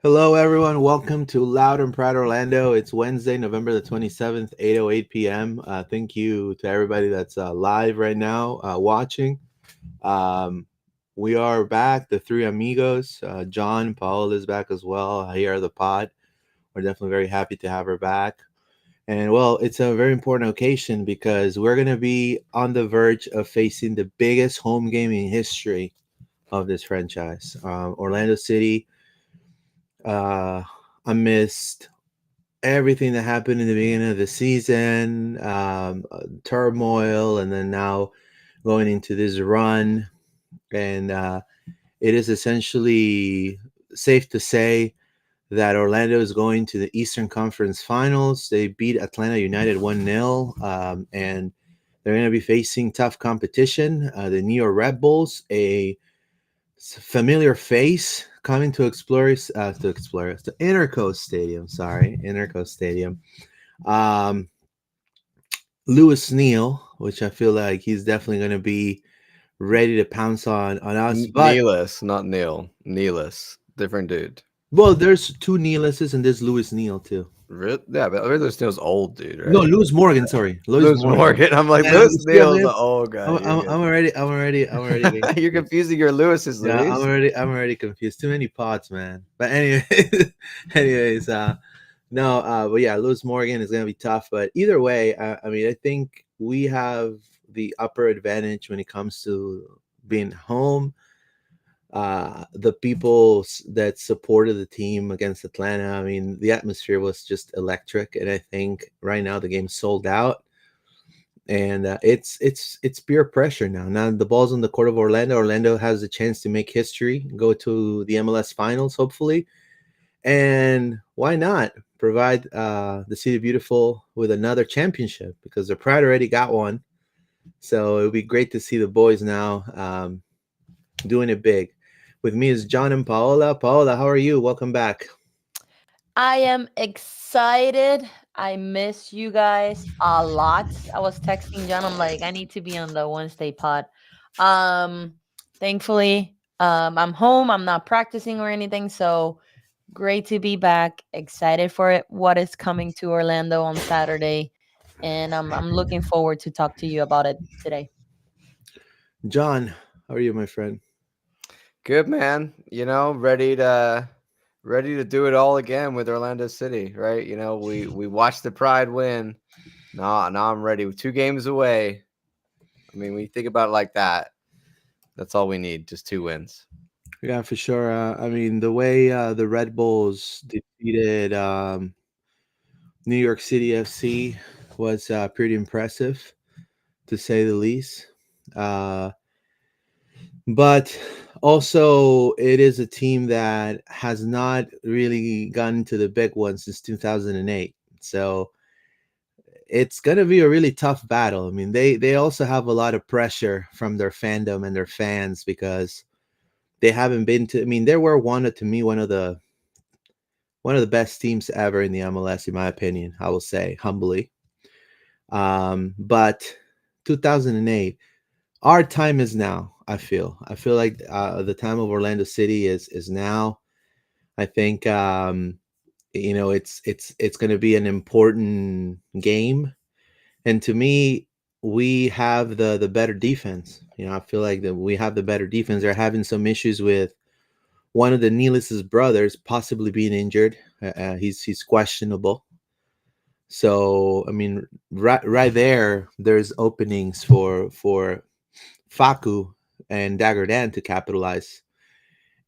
Hello, everyone. Welcome to Loud and Proud Orlando. It's Wednesday, November the 27th, 8:08 p.m. Thank you to everybody that's live right now watching. Um, we are back, the three amigos. John, Paul is back as well here at the pod. We're definitely very happy to have her back. And well, it's a very important occasion because we're going to be on the verge of facing the biggest home game in history of this franchise. Orlando City, uh, amidst everything that happened in the beginning of the season, turmoil, and then now going into this run. And it is essentially safe to say that Orlando is going to the Eastern Conference Finals. They beat Atlanta United 1-0, and they're going to be facing tough competition. The New York RedBulls, a familiar face coming to to Intercoast Stadium. Sorry, Intercoast Stadium. Um, Lewis Neal, which I feel like he's definitely going to be ready to pounce on us. But Neelis, not Neil. Neelis, different dude. well, there's two Neilises and there's Lewis Neal too. Yeah, but Lewis Neal's old dude, No, right? Lewis Morgan. Sorry, Lewis Lewis Morgan. Morgan. I'm like Yeah, Lewis you see, Neal's an old guy. You're good. I'm already getting You're confused. confusing your Lewis's, Yeah, Luis. I'm already confused. Too many pods, man. But anyway, anyways, no, but yeah, Lewis Morgan is gonna be tough. But either way, I mean, I think we have the upper advantage when it comes to being home. The people that supported the team against Atlanta, I mean, the atmosphere was just electric, and I think right now the game's sold out, and it's peer pressure now. Now the ball's on the court of Orlando. Orlando has a chance to make history, go to the MLS Finals, hopefully, and why not provide the City Beautiful with another championship because the Pride already got one. So it would be great to see the boys now doing it big. With me is John and Paola. Paola, how are you? Welcome back. I am excited. I miss you guys a lot. I was texting John. I'm like, I need to be on the Wednesday pod. Um, Thankfully, I'm home. I'm not practicing or anything. So great to be back. Excited for it. What is coming to Orlando on Saturday, and I'm looking forward to talk to you about it today. John, how are you, my friend? Good man. Ready to do it all again with Orlando City, right? We watched the Pride win. Now I'm ready. 2 games away. I mean, when you think about it like that, that's all we need. Just 2 wins. Yeah, for sure. I mean, the way the Red Bulls defeated New York City FC was pretty impressive, to say the least. Uh, but also, it is a team that has not really gotten to the big one since 2008. So it's going to be a really tough battle. I mean, they also have a lot of pressure from their fandom and their fans because they haven't been to. I mean, they were to me one of the best teams ever in the MLS, in my opinion. I will say humbly. But 2008, our time is now. I feel like the time of Orlando City is now. I think it's going to be an important game, and to me, we have the better defense. I feel like that we have the better defense. They're having some issues with one of the Neelis's brothers possibly being injured. He's questionable. So I mean, right there, there's openings for Faku and Dagger Dan to capitalize.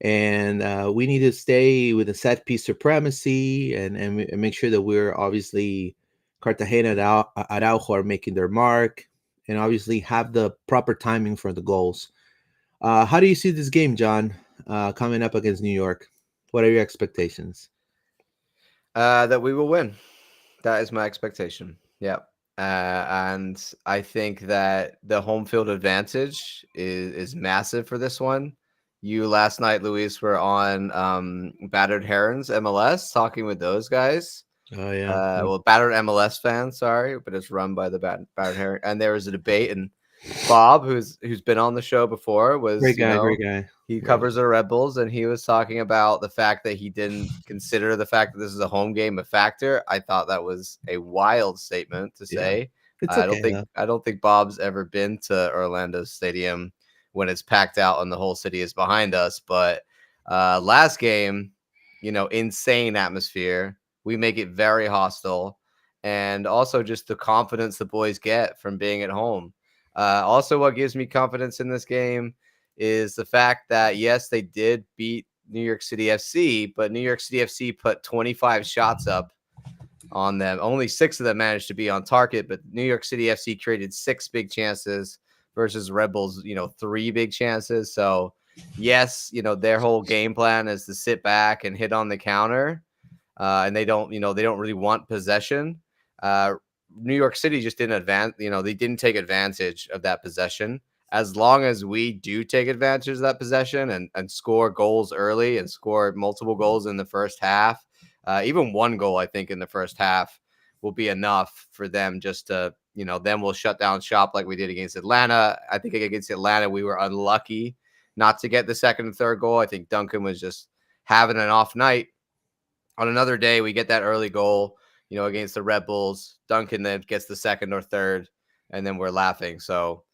And we need to stay with a set piece supremacy and make sure that we're obviously Cartagena and Araujo are making their mark and obviously have the proper timing for the goals. How do you see this game, John, coming up against New York? What are your expectations? That we will win. That is my expectation. Yeah. And I think that the home field advantage is massive for this one. You last night, Luis, were on Battered Herons MLS talking with those guys. Oh yeah. Battered MLS fans, sorry, but it's run by the Battered Heron. And there was a debate, and Bob, who's been on the show before, Great was guy, great guy. he Great covers the Red Bulls, and he was talking about the fact that he didn't consider the fact that this is a home game a factor. I thought that was a wild statement to Yeah, say. it's okay though. I don't think Bob's ever been to Orlando Stadium when it's packed out and the whole city is behind us. But last game, insane atmosphere. We make it very hostile, and also just the confidence the boys get from being at home. Also, what gives me confidence in this game is the fact that, yes, they did beat New York City FC, but New York City FC put 25 shots up on them. Only 6 of them managed to be on target, but New York City FC created 6 big chances versus Red Bulls, 3 big chances. So, yes, their whole game plan is to sit back and hit on the counter. And they don't really want possession. New York City just didn't advance. They didn't take advantage of that possession. As long as we do take advantage of that possession and score goals early and score multiple goals in the first half, even one goal, I think, in the first half will be enough for them just to, then we'll shut down shop like we did against Atlanta. I think against Atlanta, we were unlucky not to get the second and third goal. I think Duncan was just having an off night. On another day, we get that early goal, against the Red Bulls. Duncan then gets the second or third, and then we're laughing. So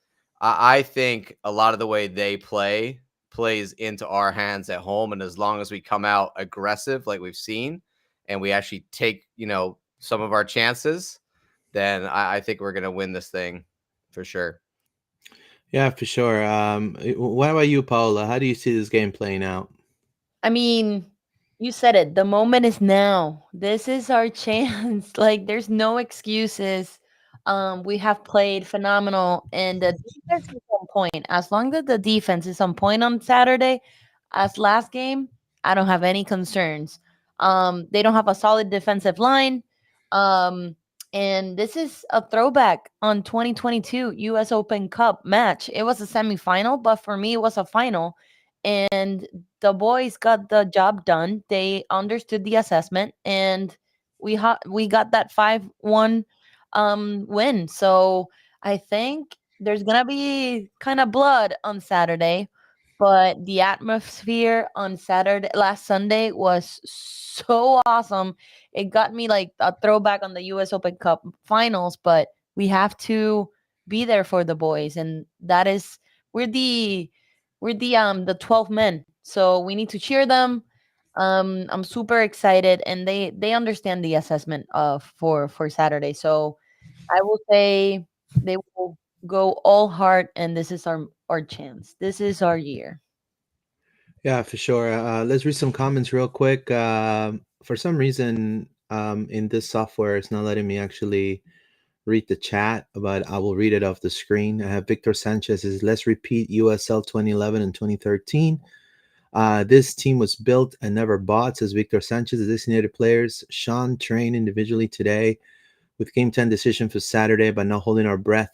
I think a lot of the way they plays into our hands at home. And as long as we come out aggressive like we've seen and we actually take, some of our chances, then I think we're going to win this thing for sure. Yeah, for sure. What about you, Paula? How do you see this game playing out? I mean, you said it. The moment is now. This is our chance. Like, there's no excuses. We have played phenomenal, and the defense is on point. As long as the defense is on point on Saturday, as last game, I don't have any concerns. They don't have a solid defensive line. Um, and this is a throwback on 2022 US Open Cup match. It was a semifinal, but for me, it was a final. And the boys got the job done. They understood the assessment, and we got that 5-1 win. So I think there's gonna be kind of blood on Saturday, but the atmosphere on Saturday last Sunday was so awesome. It got me like a throwback on the US Open Cup finals, but we have to be there for the boys, and that is we're the the 12 men, so we need to cheer them. I'm super excited, and they understand the assessment of for Saturday. So I will say they will go all heart, and this is our chance. This is our year. Yeah, for sure. Let's read some comments real quick. For some reason, in this software, it's not letting me actually read the chat, but I will read it off the screen. I have Victor Sanchez says, let's repeat USL 2011 and 2013. This team was built and never bought, says Victor Sanchez. The designated players, Sean trained individually today with game 10 decision for Saturday, but not holding our breath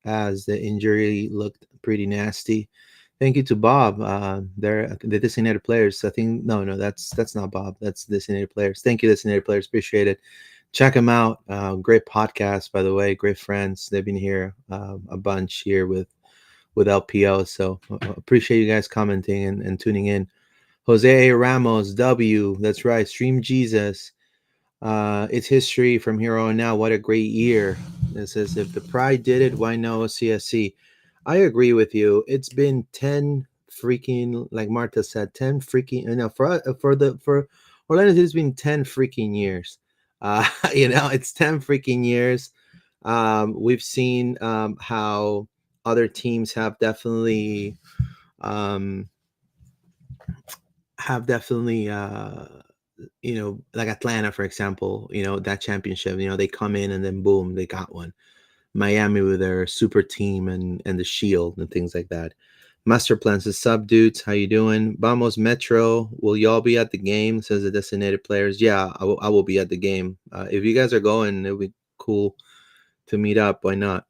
as the injury looked pretty nasty. Thank you to Bob. They're the designated players. I think no, that's not Bob. That's designated players. Thank you, designated players. Appreciate it. Check them out. Great podcast, by the way. Great friends. They've been here a bunch here with LPO. So appreciate you guys commenting and tuning in. Jose Ramos, W. That's right. Stream Jesus. It's history from here on now. What a great year. It says, if the Pride did it, why no CSC? I agree with you. It's been 10 freaking, like Marta said, 10 freaking, for Orlando, it's been 10 freaking years. It's 10 freaking years. We've seen how other teams um, have definitely like Atlanta, for example, that championship, they come in and then boom, they got one. Miami with their super team and the shield and things like that. Master Plan says, sub dudes, how you doing? Vamos Metro, will y'all be at the game? Says the designated players. Yeah, I will be at the game. If you guys are going, it'll be cool to meet up. Why not?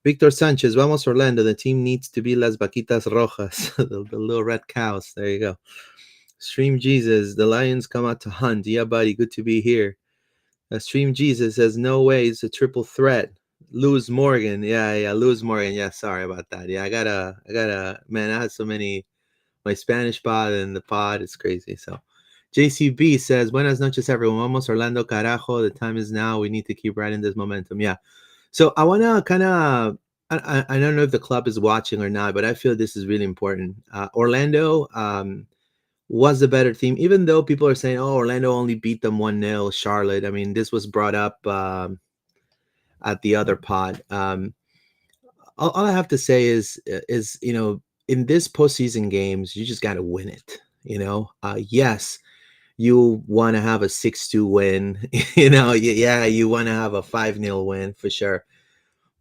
Victor Sanchez, vamos Orlando. The team needs to be Las Vaquitas Rojas, the little red cows. There you go. Stream Jesus, the Lions come out to hunt. Yeah, buddy, good to be here. Stream Jesus says, no way, it's a triple threat. Lewis Morgan. Yeah, Lewis Morgan. Yeah, sorry about that. Yeah, man, I had so many, my Spanish pod and the pod is crazy. So JCB says, Buenas noches, everyone. Vamos Orlando, carajo. The time is now. We need to keep riding this momentum. Yeah. So I want to kind of, I don't know if the club is watching or not, but I feel this is really important. Orlando was the better team, even though people are saying, oh, Orlando only beat them 1-0. Charlotte. I mean, this was brought up at the other pod. All I have to say is in this postseason games, you just got to win it. Yes, you want to have a 6-2 win. Yeah, you want to have a 5-0 win for sure.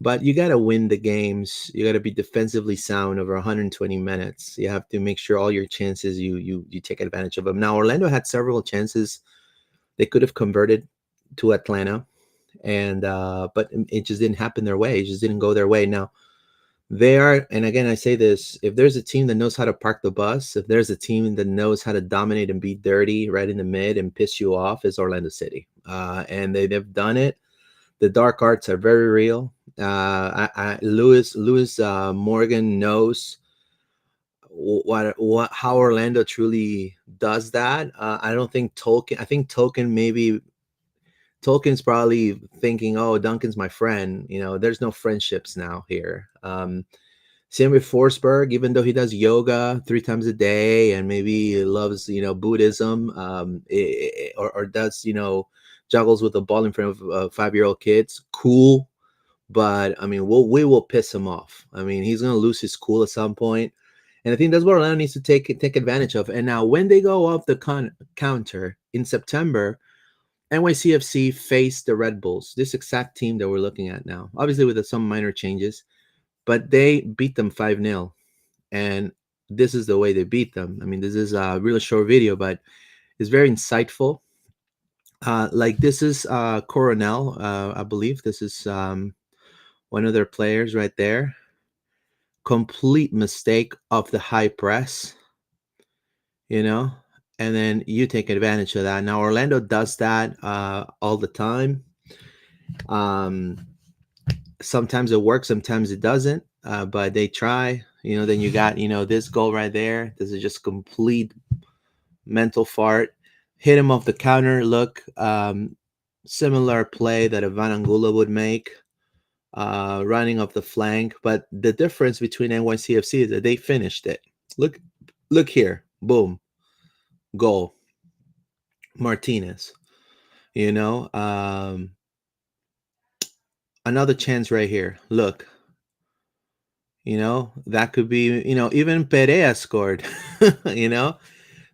But you got to win the games. You got to be defensively sound over 120 minutes. You have to make sure all your chances you take advantage of them. Now Orlando had several chances they could have converted to Atlanta, and but it just didn't happen their way. It just didn't go their way. Now they are, and again I say this: if there's a team that knows how to park the bus, if there's a team that knows how to dominate and be dirty right in the mid and piss you off, is Orlando City, and they've done it. The dark arts are very real. Lewis Morgan knows what how Orlando truly does that. I don't think Tolkien. I think Tolkien's probably thinking, "Oh, Duncan's my friend." There's no friendships now here. Same with Forsberg, even though he does yoga 3 times a day and maybe loves Buddhism, or does juggles with a ball in front of 5-year-old kids. Cool. But I mean, we will piss him off. I mean, he's gonna lose his cool at some point, and I think that's what Orlando needs to take advantage of. And now, when they go off the counter in September, NYCFC faced the Red Bulls, this exact team that we're looking at now, obviously with some minor changes, but they beat them 5-0, and this is the way they beat them. I mean, this is a really short video, but it's very insightful. Like this is Coronel, I believe this is one of their players right there. Complete mistake of the high press, and then you take advantage of that. Now Orlando does that all the time. Sometimes it works, sometimes it doesn't, but they try. Then you got this goal right there. This is just complete mental fart. Hit him off the counter. Look, similar play that Ivan Angulo would make. Running off the flank, but the difference between NYCFC is that they finished it. Look here, boom, goal. Martinez, another chance right here. Look, that could be, even Perea scored.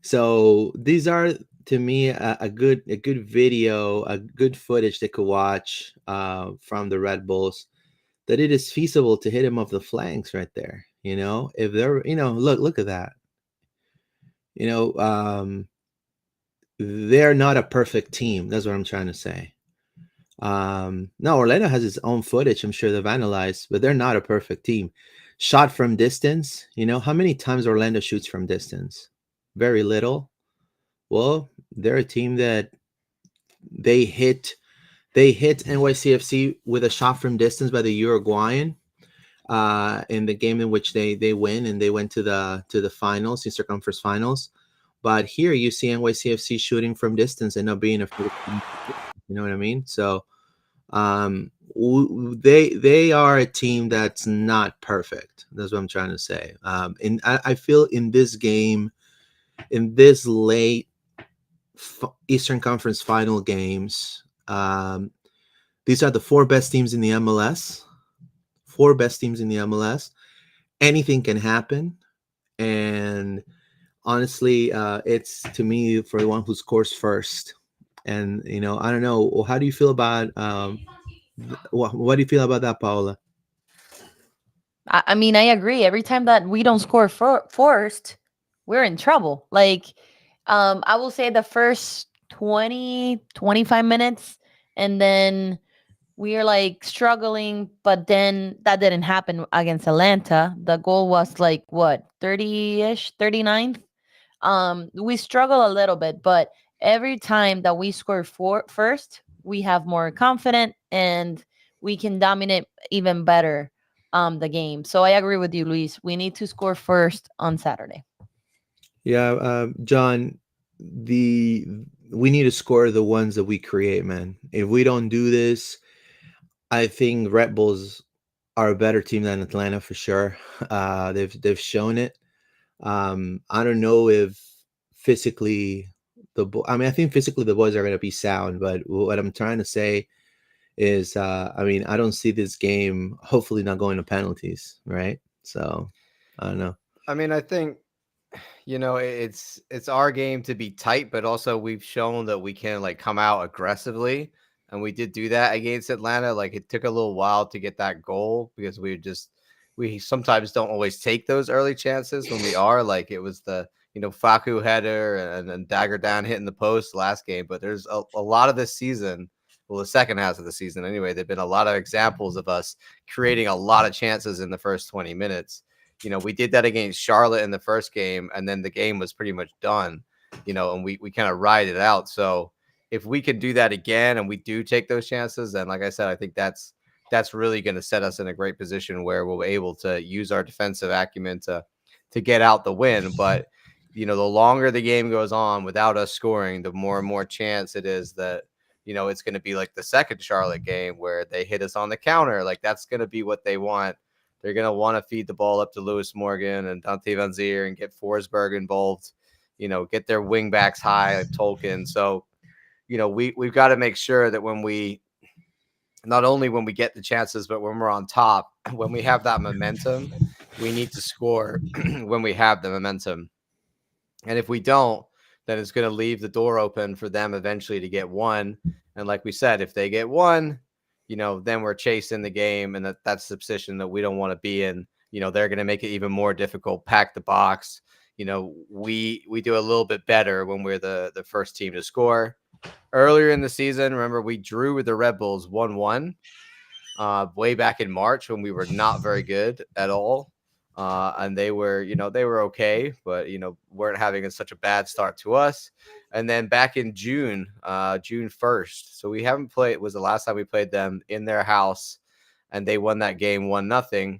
So these are, to me, a good video, a good footage they could watch from the Red Bulls, that it is feasible to hit him off the flanks right there. If they're, look at that. They're not a perfect team. That's what I'm trying to say. No, Orlando has its own footage. I'm sure they've analyzed, but they're not a perfect team. Shot from distance. How many times Orlando shoots from distance? Very little. Well, they're a team that they hit NYCFC with a shot from distance by the Uruguayan in the game in which they win, and they went to the finals, Eastern Conference Finals. But here you see NYCFC shooting from distance and not being afraid. You know what I mean? So they are a team that's not perfect. That's what I'm trying to say. And I feel in this game, in this late Eastern Conference Final games, these are the 4 best teams in the MLS. 4 best teams in the MLS. Anything can happen, and honestly, it's, to me, for the one who scores first. And I don't know. How do you feel about what do you feel about that, Paola? I mean, I agree. Every time that we don't score first, we're in trouble. Like, I will say the first 20-25 minutes, and then we are like struggling, but then that didn't happen against Atlanta. The goal was like what, 30-ish, 39th. We struggle a little bit, but every time that we score first, we have more confident, and we can dominate even better the game. So I agree with you, Luis. We need to score first on Saturday. Yeah, John, the we need to score the ones that we create, man. If we don't do this, I think Red Bulls are a better team than Atlanta for sure. They've shown it. I don't know if physically I mean, I think physically the boys are going to be sound, but what I'm trying to say is, I mean, I don't see this game hopefully not going to penalties, right? So I don't know. I mean, I think it's our game to be tight, but also we've shown that we can like come out aggressively, and we did do that against Atlanta. Like it took a little while to get that goal because we sometimes don't always take those early chances when we are. Like it was the Faku header and then dagger down hitting the post last game, but there's a lot of this season. Well, the second half of the season anyway, there've been a lot of examples of us creating a lot of chances in the first 20 minutes. We did that against Charlotte in the first game, and then the game was pretty much done, and we kind of ride it out. So if we can do that again and we do take those chances, then like I said, I think that's really going to set us in a great position where we'll be able to use our defensive acumen to get out the win. But the longer the game goes on without us scoring, the more and more chance it is that it's going to be like the second Charlotte game where they hit us on the counter. Like that's going to be what they want. They're going to want to feed the ball up to Lewis Morgan and Dante Van Zier and get Forsberg involved, get their wing backs high like Tolkien. So, we've got to make sure that not only when we get the chances, but when we're on top, when we have that momentum, we need to score when we have the momentum. And if we don't, then it's going to leave the door open for them eventually to get one. And like we said, if they get one, then we're chasing the game, and that's the position that we don't want to be in. They're going to make it even more difficult, pack the box. We do a little bit better when we're the first team to score. Earlier in the season, remember, we drew with the Red Bulls 1-1 way back in March when we were not very good at all. And they were okay, but, weren't having such a bad start to us. And then back in June 1st. So we haven't played, it was the last time we played them in their house, and they won that game 1-0.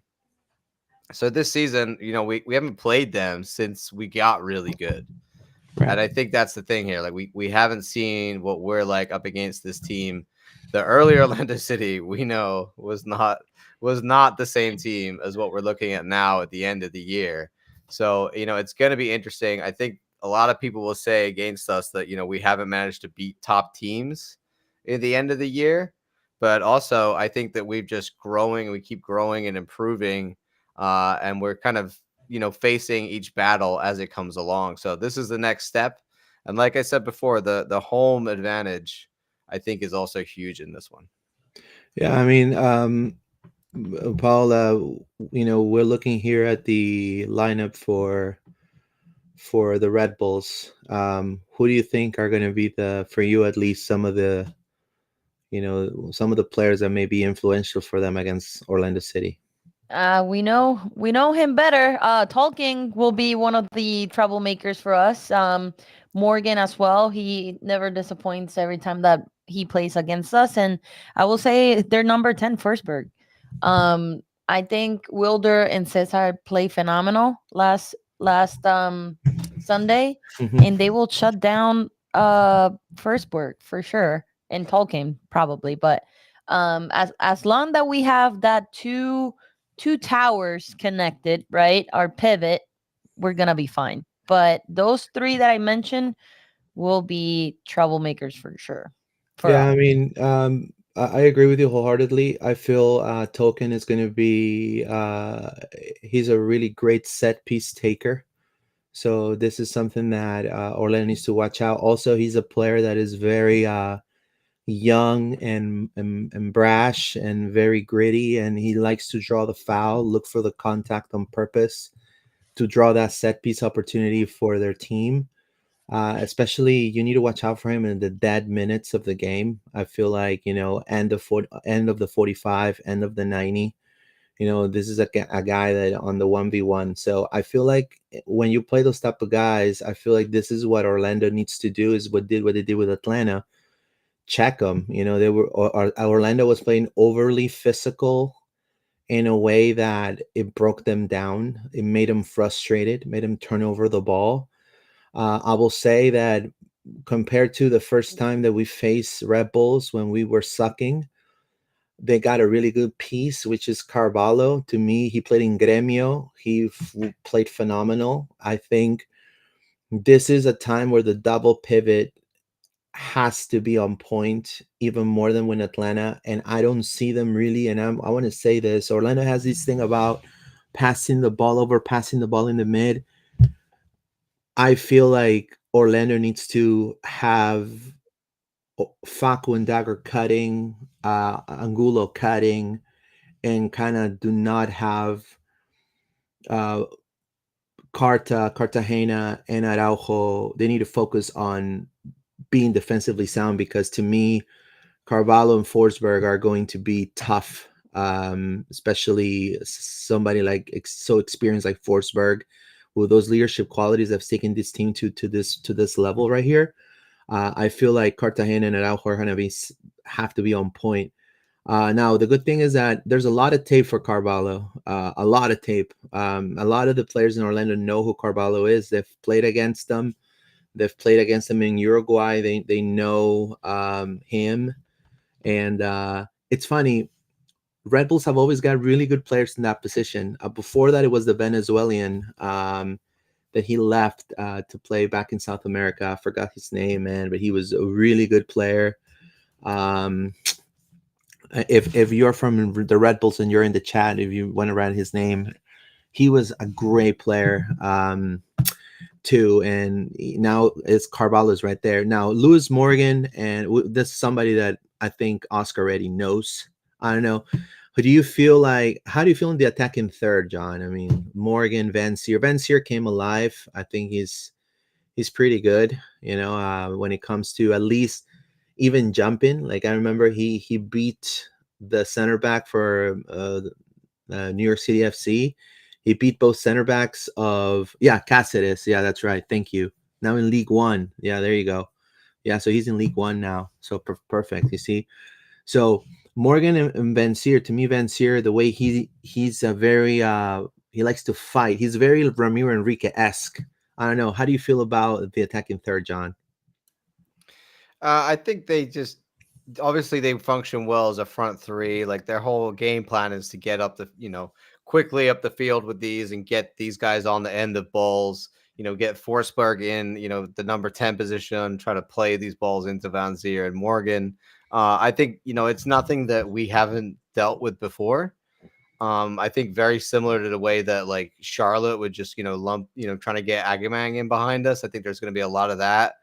So this season, we haven't played them since we got really good. Right. And I think that's the thing here. Like we haven't seen what we're like up against this team. The earlier Orlando City, we know, was not the same team as what we're looking at now at the end of the year. So, it's going to be interesting. I think a lot of people will say against us that, we haven't managed to beat top teams at the end of the year. But also, I think that we've just growing, we keep growing and improving. And we're kind of, facing each battle as it comes along. So this is the next step. And like I said before, the home advantage, I think, is also huge in this one. Yeah, I mean, Paul, we're looking here at the lineup for the Red Bulls. Who do you think are going to be for you at least, some of the players that may be influential for them against Orlando City? We know him better. Tolkien will be one of the troublemakers for us. Morgan as well. He never disappoints every time that he plays against us. And I will say they're number 10 Forsberg. I think Wilder and Cesar play phenomenal last Sunday, and they will shut down Forsberg for sure, and Tolkien probably. But as long that we have that two towers connected, right, our pivot, we're gonna be fine. But those three that I mentioned will be troublemakers for sure. Yeah, I mean, I agree with you wholeheartedly. I feel Tolkien is going to be he's a really great set piece taker. So this is something that Orlando needs to watch out. Also, he's a player that is very young and brash and very gritty, and he likes to draw the foul, look for the contact on purpose to draw that set piece opportunity for their team. Especially, you need to watch out for him in the dead minutes of the game. I feel like, end of the 45, end of the 90. This is a guy that on the 1v1. So I feel like when you play those type of guys, I feel like this is what Orlando needs to do, is what they did with Atlanta, check them. They were Orlando was playing overly physical in a way that it broke them down. It made them frustrated, made them turn over the ball. I will say that compared to the first time that we faced Red Bulls when we were sucking, they got a really good piece, which is Carvalho. To me, he played in Gremio. He played phenomenal. I think this is a time where the double pivot has to be on point even more than when Atlanta. And I don't see them really. And I want to say this: Orlando has this thing about passing the ball over, passing the ball in the mid. I feel like Orlando needs to have Facu and Dagger cutting, Angulo cutting, and kind of do not have uh, Cartagena, and Araujo. They need to focus on being defensively sound, because to me, Carvalho and Forsberg are going to be tough, especially somebody like so experienced like Forsberg, with those leadership qualities that have taken this team to this level right here. I feel like Cartagena and Araujo are going to have to be on point. Now, the good thing is that there's a lot of tape for Carvalho, a lot of tape. A lot of the players in Orlando know who Carvalho is. They've played against them. They've played against him in Uruguay. They know him. And it's funny, Red Bulls have always got really good players in that position. Before that, it was the Venezuelan that he left to play back in South America. I forgot his name, man, but he was a really good player. If you're from the Red Bulls and you're in the chat, if you want to write his name, he was a great player too. And now it's Carvalho's right there. Now, Lewis Morgan, and this is somebody that I think Oscar already knows. I don't know. How do you feel in the attacking third, John? I mean, Morgan, Van Seer came alive. I think he's pretty good, when it comes to at least even jumping. Like, I remember he beat the center back for New York City FC. He beat both center backs of Cáceres. Yeah, that's right. Thank you. Now in League One. Yeah, there you go. Yeah, so he's in League One now. So perfect. You see. So Morgan and Van Seer, to me, Van Seer, the way he's a very he likes to fight. He's very Ramiro Enrique-esque. I don't know. How do you feel about the attacking third, John? I think they obviously they function well as a front three. Like, their whole game plan is to get up quickly up the field with these and get these guys on the end of balls. Get Forsberg in, the number 10 position, try to play these balls into Van Zier and Morgan. I think, it's nothing that we haven't dealt with before. I think very similar to the way that like Charlotte would just, lump, trying to get Agamang in behind us. I think there's going to be a lot of that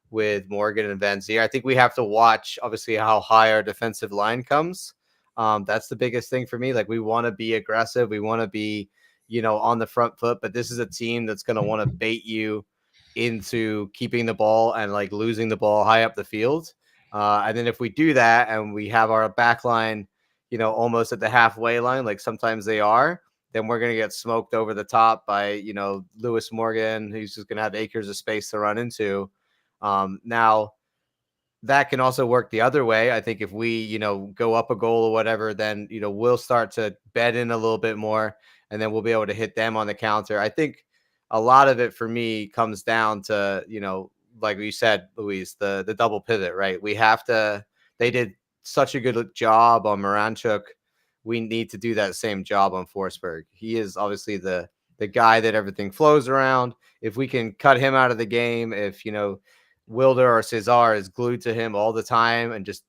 with Morgan and Van Zier. I think we have to watch, obviously, how high our defensive line comes. That's the biggest thing for me. Like, we want to be aggressive. We want to be, on the front foot, but this is a team that's going to want to bait you into keeping the ball and like losing the ball high up the field. And then if we do that and we have our back line, almost at the halfway line, like sometimes they are, then we're going to get smoked over the top by, Lewis Morgan, who's just going to have acres of space to run into. Now, that can also work the other way. I think if we, go up a goal or whatever, then, we'll start to bed in a little bit more, and then we'll be able to hit them on the counter. I think a lot of it for me comes down to, like you said, Luis, the double pivot, right? They did such a good job on Moranchuk. We need to do that same job on Forsberg. He is obviously the guy that everything flows around. If we can cut him out of the game, if, Wilder or Cesar is glued to him all the time and just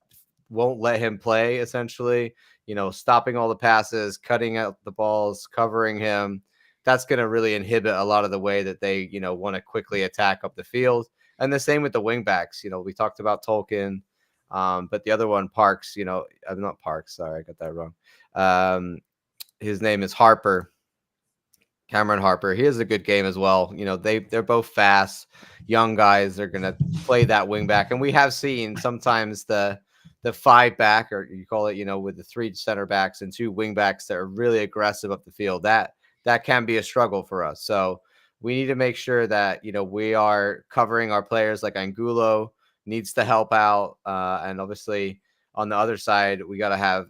won't let him play, essentially, stopping all the passes, cutting out the balls, covering him, that's going to really inhibit a lot of the way that they, want to quickly attack up the field. And the same with the wing backs. We talked about Tolkien, but the other one, Parks, I'm not Parks. Sorry, I got that wrong. His name is Harper. Cameron Harper. He has a good game as well. They're both fast, young guys. They're going to play that wing back. And we have seen sometimes the 5 back, or you call it, with the 3 center backs and 2 wing backs that are really aggressive up the field. That can be a struggle for us. So we need to make sure that, we are covering our players like Angulo, needs to help out. And obviously on the other side, we got to have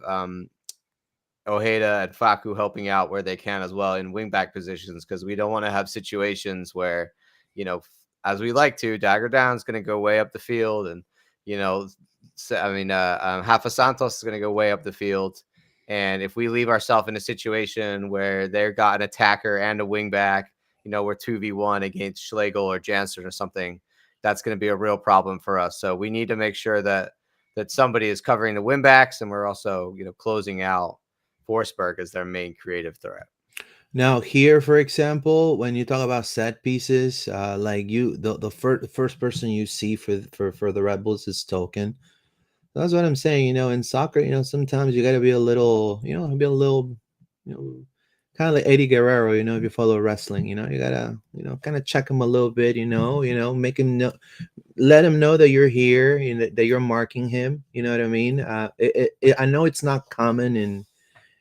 Ojeda and Faku helping out where they can as well in wingback positions, because we don't want to have situations where, as we like to, Dagger Down's going to go way up the field, and Hafa Santos is going to go way up the field. And if we leave ourselves in a situation where they've got an attacker and a wingback, we're 2v1 against Schlegel or Jansen or something, that's going to be a real problem for us. So we need to make sure that somebody is covering the wingbacks, and we're also, closing out Forsberg as their main creative threat. Now here, for example, when you talk about set pieces, like the first person you see for the Red Bulls is Token. That's what I'm saying. In soccer, sometimes you got to be a little, kind of like Eddie Guerrero. If you follow wrestling, you gotta, kind of check him a little bit. Make him know, let him know that you're here, that you're marking him. You know what I mean? I know it's not common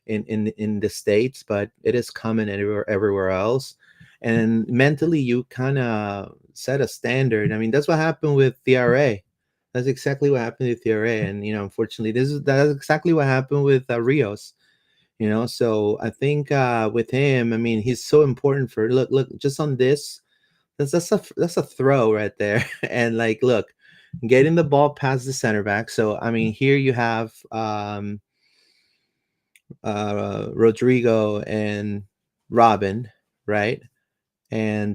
in the States, but it is common everywhere else. And mentally, you kind of set a standard. I mean, that's what happened with TRA. That's exactly what happened with TRA. And unfortunately, that's exactly what happened with Rios. So I think with him, I mean, he's so important for look just on this. That's a throw right there. And like, look, getting the ball past the center back. So I mean, here you have Rodrigo and Robin, right? And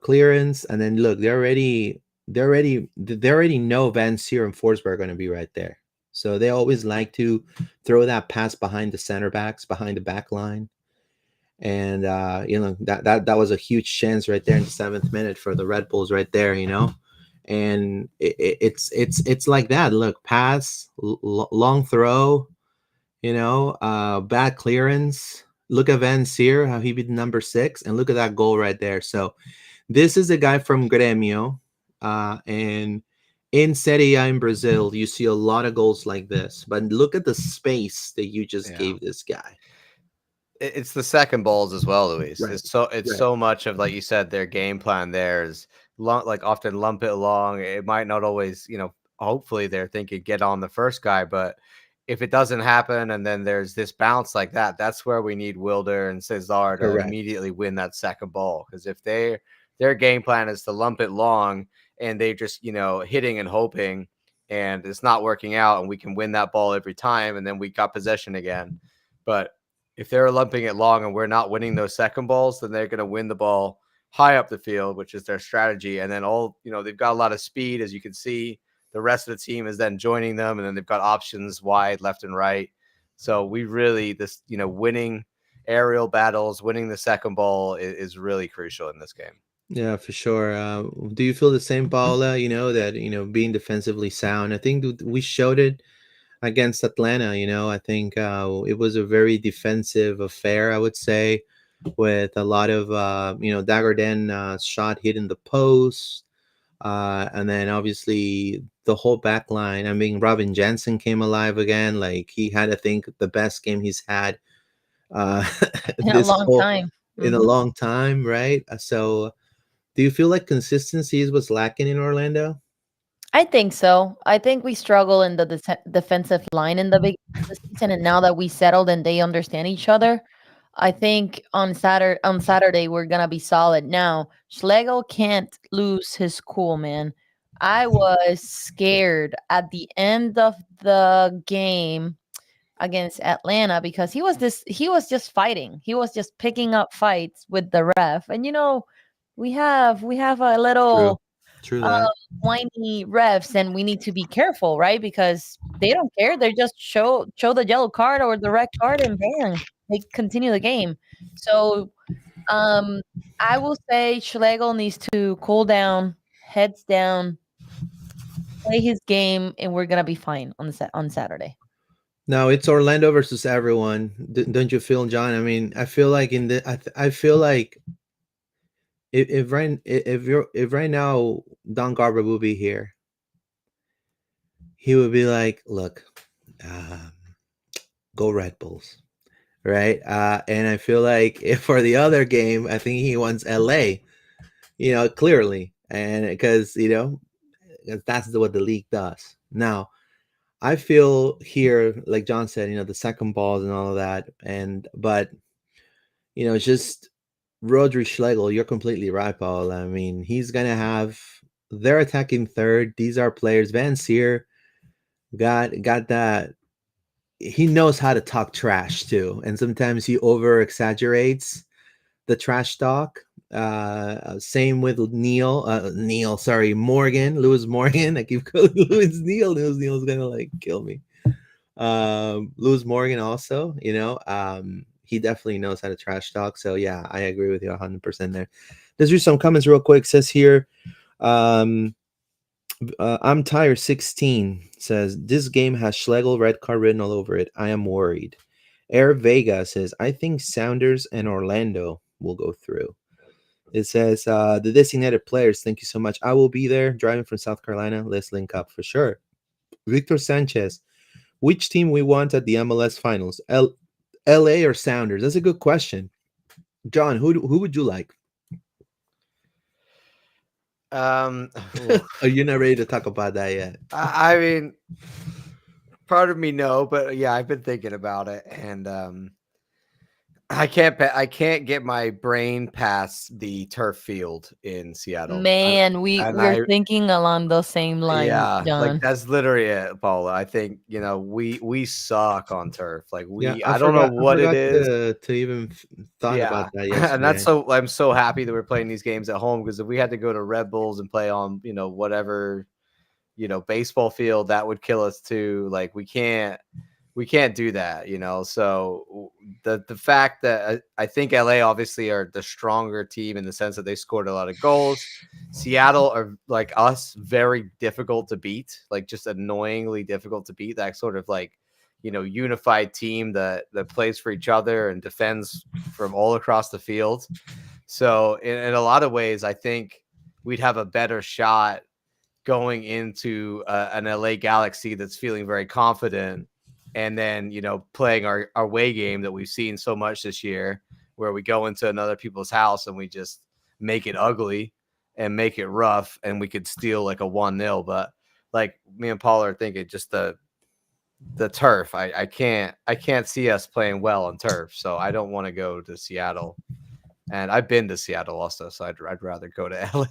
clearance, and then look, they already know Van Seer and Forsberg are going to be right there. So they always like to throw that pass behind the center backs, behind the back line. And that was a huge chance right there in the 7th minute for the Red Bulls right there, and it's like that. Look, pass, long throw, bad clearance. Look at Van Seer, how he beat number 6, and look at that goal right there. So this is a guy from Grêmio, and in Serie A in Brazil, you see a lot of goals like this. But look at the space that you just gave this guy. It's the second balls as well, Luis. Right. It's so much of, like you said, their game plan there is often lump it long. It might not always, hopefully they're thinking get on the first guy, but if it doesn't happen and then there's this bounce like that, that's where we need Wilder and Cesar to immediately win that second ball. Because if their game plan is to lump it long and they just, hitting and hoping, and it's not working out, and we can win that ball every time, and then we got possession again. But if they're lumping it long and we're not winning those second balls, then they're going to win the ball high up the field, which is their strategy. And then they've got a lot of speed, as you can see. The rest of the team is then joining them, and then they've got options wide, left and right. So we really, winning aerial battles, winning the second ball is really crucial in this game. Yeah, for sure. Do you feel the same, Paula? That being defensively sound. I think we showed it against Atlanta. I think it was a very defensive affair, I would say, with a lot of Daggerden shot hitting the post, and then obviously the whole back line. I mean, Robin Jansen came alive again. Like, he had, I think, the best game he's had in a long time. In a long time, right? So do you feel like consistency is what's lacking in Orlando? I think so. I think we struggle in the defensive line in the beginning of the season, and now that we settled and they understand each other, I think on Saturday we're gonna be solid. Now Schlegel can't lose his cool, man. I was scared at the end of the game against Atlanta because he was just fighting. He was just picking up fights with the ref, and we have a little True that. whiny refs, and we need to be careful, right? Because they don't care. They just show the yellow card or the red card, and bang, they continue the game. So I will say Schlegel needs to cool down, heads down, play his game, and we're gonna be fine on Saturday. No, it's Orlando versus everyone. Don't you feel, John? I mean, I feel like I feel like if right now Don Garber will be here, he would be like, look, go Red Bulls, right? And I feel like if for the other game, I think he wants LA, clearly, and because That's what the league does. Now, I feel here, like John said, the second balls and all of that, but it's just Rodri Schlegel. You're completely right, Paul. I mean, he's gonna have. They're attacking third. These are players. Van Seer got that. He knows how to talk trash too, and sometimes he over exaggerates the trash talk. Same with Morgan, Lewis Morgan. I keep calling Lewis Neal. Lewis Neal's gonna like kill me. Lewis Morgan also, he definitely knows how to trash talk. So yeah, I agree with you 100% there. Let's read some comments real quick. It says here, I'm tired 16 says this game has Schlegel red card written all over it. I am worried. Air Vega says I think Sounders and Orlando will go through. It says the designated players. Thank you so much. I will be there driving from South Carolina. Let's link up for sure. Victor Sanchez, which team we want at the MLS finals? LA or Sounders? That's a good question. John, who would you like? Are you not ready to talk about that yet? I mean, part of me no, but yeah, I've been thinking about it, and I can't get my brain past the turf field in Seattle. Man, we're thinking along those same lines. Yeah, John. like that's literally it, Paula. I think we suck on turf. Like I don't know what it is to even thought about that yesterday. And that's I'm so happy that we're playing these games at home, because if we had to go to Red Bulls and play on whatever baseball field, that would kill us too. Like we can't do that, So the fact that I think LA obviously are the stronger team in the sense that they scored a lot of goals. Seattle are like us, very difficult to beat, like just annoyingly difficult to beat. That sort of like, unified team that plays for each other and defends from all across the field. So in a lot of ways, I think we'd have a better shot going into an LA Galaxy that's feeling very confident. And then, playing our away game that we've seen so much this year, where we go into another people's house and we just make it ugly and make it rough, and we could steal like a 1-0. But like me and Paul are thinking, just the turf. I can't see us playing well on turf. So I don't want to go to Seattle. And I've been to Seattle also, so I'd rather go to LA.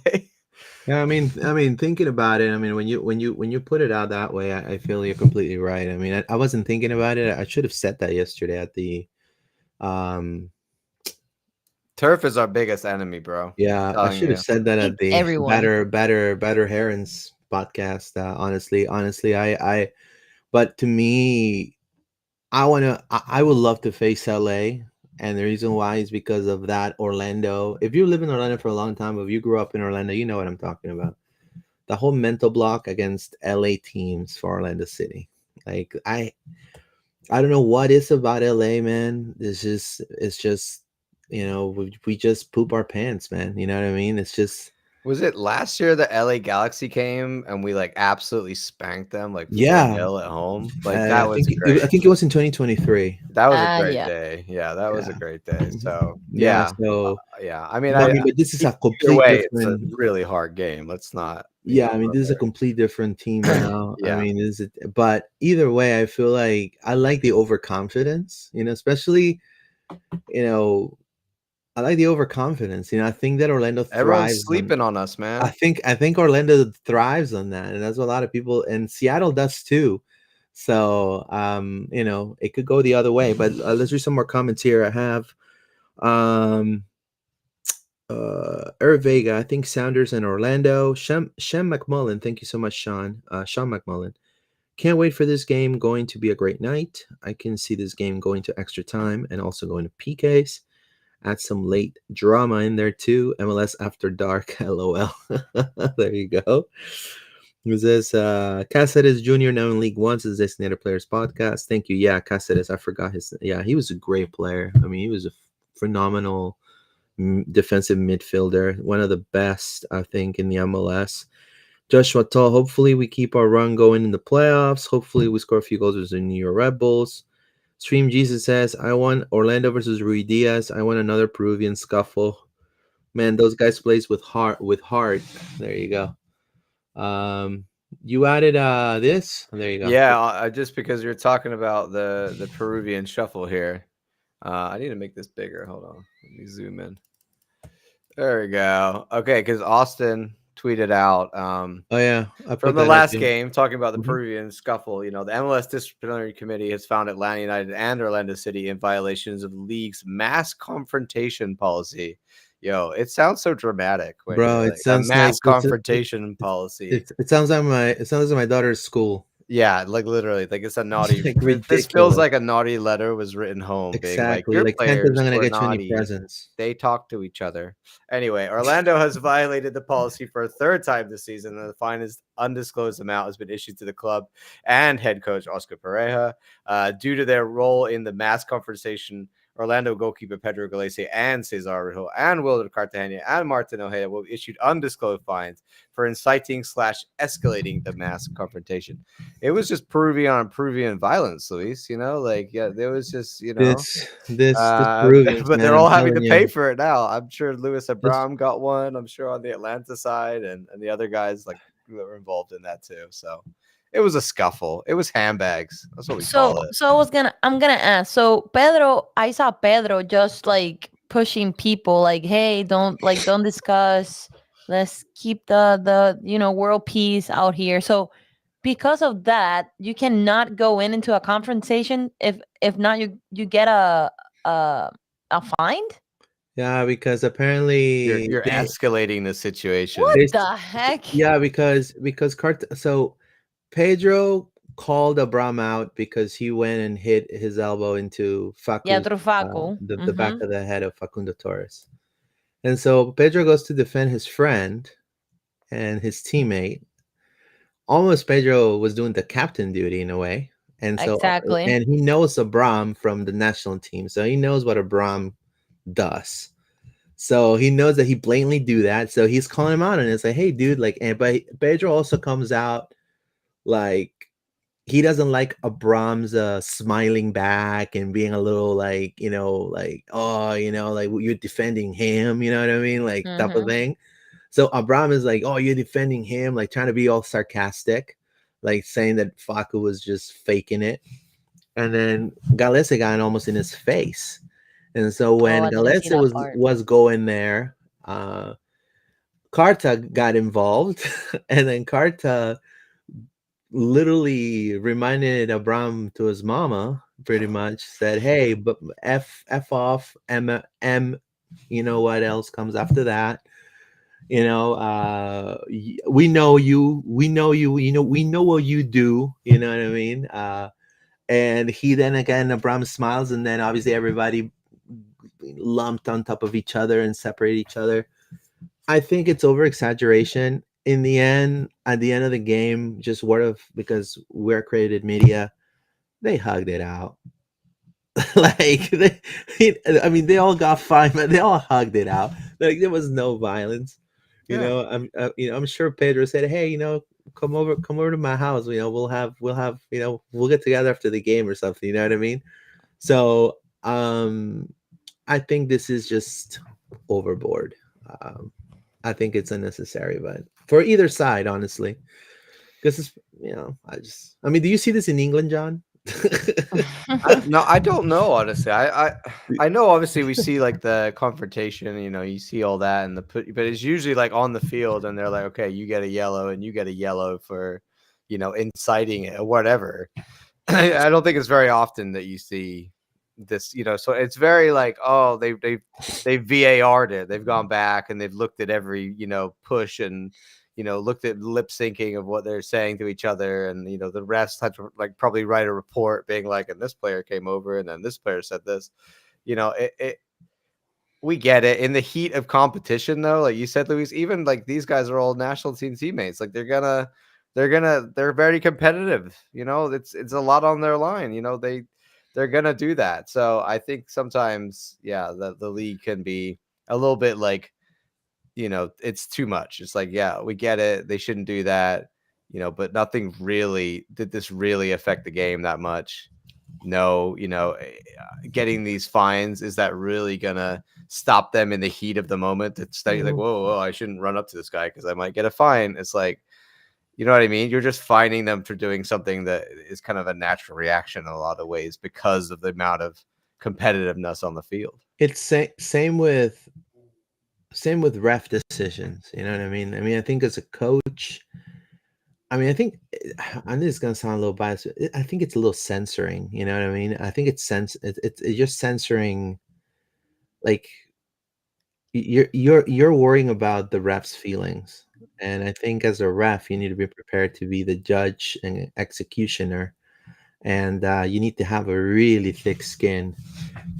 Yeah, I mean, thinking about it, I mean, when you put it out that way, I feel you're completely right. I mean, I wasn't thinking about it. I should have said that yesterday at the, turf is our biggest enemy, bro. Yeah, I should have said that at the everyone. better Herons podcast. Honestly, but to me, I would love to face LA. And the reason why is because of that Orlando. If you live in Orlando for a long time, if you grew up in Orlando, you know what I'm talking about. The whole mental block against LA teams for Orlando City. Like I don't know what is about LA, man. It's just we just poop our pants, man. You know what I mean? It's just. Was it last year the LA Galaxy came and we like absolutely spanked them like 4-0 at home? Like that was great. I think it was in 2023. That was a great day. Yeah, that was a great day. So I mean, but this is a complete different. It's a really hard game. Let's not. Yeah, I mean, this is a complete different team now. I mean, but either way, I feel like I like the overconfidence. Especially, I like the overconfidence. I think that Orlando thrives. Everyone's sleeping on us, man. I think Orlando thrives on that, and that's what a lot of people, and Seattle does too. So, it could go the other way. But let's read some more comments here. I have, Vega. I think Sounders and Orlando. Shem McMullen. Thank you so much, Sean. Sean McMullen. Can't wait for this game. Going to be a great night. I can see this game going to extra time and also going to PKs. Add some late drama in there too. MLS After Dark, LOL. There you go. It says Cáceres Jr. now in League One. This is Designated Players Podcast. Thank you. Yeah, Cáceres. I forgot his. Yeah, he was a great player. I mean, he was a phenomenal defensive midfielder. One of the best, I think, in the MLS. Joshua Tall. Hopefully, we keep our run going in the playoffs. Hopefully, we score a few goals with the New York RedBulls. Stream Jesus says, I want Orlando versus Rui Diaz. I want another Peruvian scuffle. Man, those guys plays with heart. There you go. You added this. There you go. Yeah, just because you're talking about the Peruvian shuffle here. I need to make this bigger. Hold on. Let me zoom in. There we go. Okay, because Austin tweeted out Oh yeah, I from put the that up last too. game, talking about the Mhm. Peruvian scuffle. The MLS disciplinary committee has found Atlanta United and Orlando City in violations of the league's mass confrontation policy. Yo, it sounds so dramatic when Bro, you're it like a sounds like mass confrontation policy. it sounds like my daughter's school. Yeah, like literally, like it's a naughty. Like This feels ridiculous. like a naughty letter was written home, being like, Exactly. your Like Santa's players not gonna were get you any naughty. presents. They talk to each other. Anyway, Orlando has violated the policy for a third time this season, and the fine is undisclosed amount has been issued to the club and head coach Oscar Pereja due to their role in the mass confrontation. Orlando goalkeeper Pedro Galese and Cesar Rijo and Wilder Cartagena and Martin Ojeda will be issued undisclosed fines for inciting/escalating the mass confrontation. It was just Peruvian on Peruvian violence, Luis. There was just, This Peruvians, but man, they're I'm all having to telling pay you. for it now. I'm sure Luis This Abram got one. I'm sure on the Atlanta side, and the other guys that were involved in that too. So it was a scuffle. It was handbags. That's what we So call it. so I'm gonna ask. So Pedro, I saw Pedro just like pushing people, like, hey, don't discuss. Let's keep the world peace out here. So because of that, you cannot go into a confrontation. If not, you get a a fine. yeah, because You're apparently you're escalating the situation. What they the heck? yeah, because so Pedro called Abram out because he went and hit his elbow into Yeah, Facu's Trufaco. the back of the head of Facundo Torres. And so Pedro goes to defend his friend and his teammate. Almost Pedro was doing the captain duty in a way. And so Exactly. and he knows Abram from the national team. So he knows what Abram does. So he knows that he blatantly do that. So he's calling him out and it's like, hey dude, like, and but Pedro also comes out like he doesn't like Abram's smiling back and being a little like, like, oh, like you're defending him, you know what I mean? Like type of Mm-hmm. thing. So Abram is like, oh, you're defending him, like trying to be all sarcastic, like saying that Facu was just faking it. And then Galese got almost in his face. And so Oh, when I didn't see Galese that was part. was going there, Carta got involved, and then Carta literally reminded Abram to his mama, pretty much said, "Hey, but f off, M, you know what else comes after that? We know you, we know you, we know what you do. You know what I mean?" And he then again, Abram smiles, and then obviously everybody lumped on top of each other and separate each other. I think it's over exaggeration. In the end, at the end of the game, just word of because we're created media, they hugged it out. Like I mean, they all got fine, but they all hugged it out. Like there was no violence. Yeah. I'm sure Pedro said, "Hey, come over to my house. We'll have, we'll get together after the game or something." You know what I mean? So, I think this is just overboard. Um, I think it's unnecessary, but for either side, honestly, because it's I mean, do you see this in England, John? No, I don't know, honestly. I know obviously we see like the confrontation, you see all that and but it's usually like on the field and they're like, okay, you get a yellow and you get a yellow for, inciting it or whatever. I don't think it's very often that you see this, so it's very like, oh, they VAR'd it. They've gone back and they've looked at every, push and, looked at lip syncing of what they're saying to each other. And, the refs had to like probably write a report being like, and this player came over and then this player said this, we get it. In the heat of competition though, like you said, Luis, even like these guys are all national team teammates. Like they're very competitive, it's a lot on their line, they're gonna do that. So I think sometimes, yeah, the league can be a little bit like, it's too much. It's like, yeah, we get it. They shouldn't do that, but nothing really did this really affect the game that much. No, getting these fines, is that really gonna stop them in the heat of the moment? It's like, whoa, I shouldn't run up to this guy because I might get a fine. It's like, You know what I mean? You're just finding them for doing something that is kind of a natural reaction in a lot of ways because of the amount of competitiveness on the field. It's same with ref decisions. You know what I mean? I mean, I think as a coach, I mean, I think I know it's gonna sound a little biased. I think it's a little censoring. You know what I mean? I think it's just censoring. Like you're worrying about the ref's feelings, and I think as a ref, you need to be prepared to be the judge and executioner, and you need to have a really thick skin.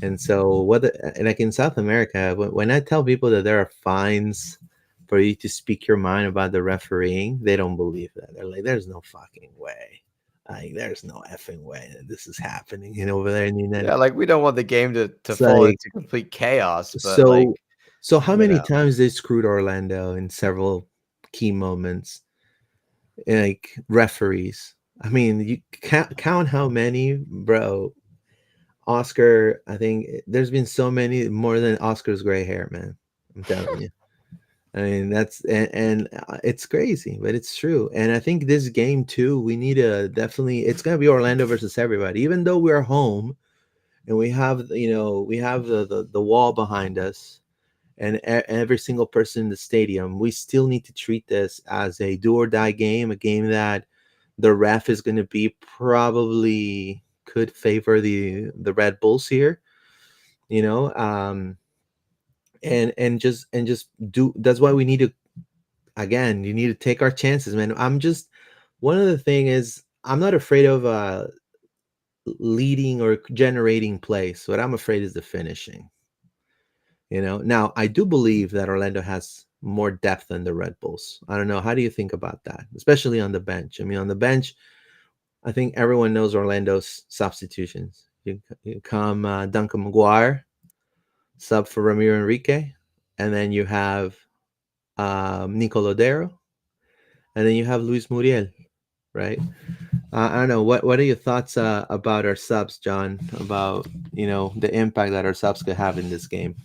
And so, whether and like in South America, when I tell people that there are fines for you to speak your mind about the refereeing, they don't believe that. They're like, "There's no fucking way. Like, there's no effing way that this is happening." Over there in the Yeah, United, like we don't want the game to it's fall like into complete chaos, but like, so. So, how you many know, times they screwed Orlando in several key moments, like referees? I mean, you count how many, bro. Oscar, I think there's been so many more than Oscar's gray hair, man. I'm telling you. I mean, and it's crazy, but it's true. And I think this game too, we need to definitely. It's gonna be Orlando versus everybody, even though we're home and we have we have the wall behind us and every single person in the stadium. We still need to treat this as a do or die game, a game that the ref is going to be probably could favor the Red Bulls here, you know, and just do. That's why we need to, again, you need to take our chances, man. I'm just one of the thing is I'm not afraid of leading or generating plays. What I'm afraid is the finishing. Now I do believe that Orlando has more depth than the Red Bulls. I don't know. How do you think about that? Especially on the bench. I mean, on the bench, I think everyone knows Orlando's substitutions. You come Duncan McGuire, sub for Ramiro Enrique, and then you have Nico Lodero, and then you have Luis Muriel, right? I don't know. What are your thoughts about our subs, John? About the impact that our subs could have in this game?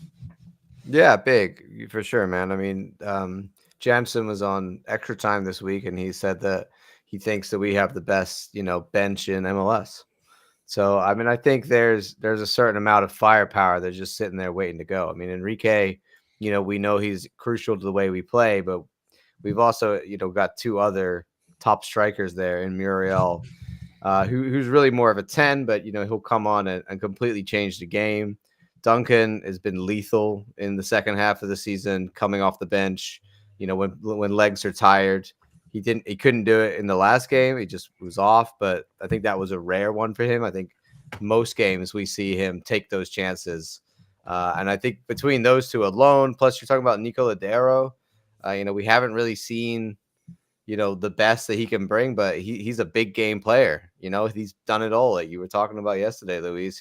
yeah, big for sure, man. I mean, Jansen was on extra time this week, and he said that he thinks that we have the best, bench in MLS. So, I mean, I think there's a certain amount of firepower that's just sitting there waiting to go. I mean, Enrique, we know he's crucial to the way we play, but we've also, got two other top strikers there in Muriel, who's really more of a 10, but he'll come on and completely change the game. Duncan has been lethal in the second half of the season, coming off the bench. When legs are tired, he couldn't do it in the last game. He just was off, but I think that was a rare one for him. I think most games we see him take those chances, and I think between those two alone, plus you're talking about Nico Ladero, we haven't really seen the best that he can bring, but he's a big game player. He's done it all, like you were talking about yesterday, Luis.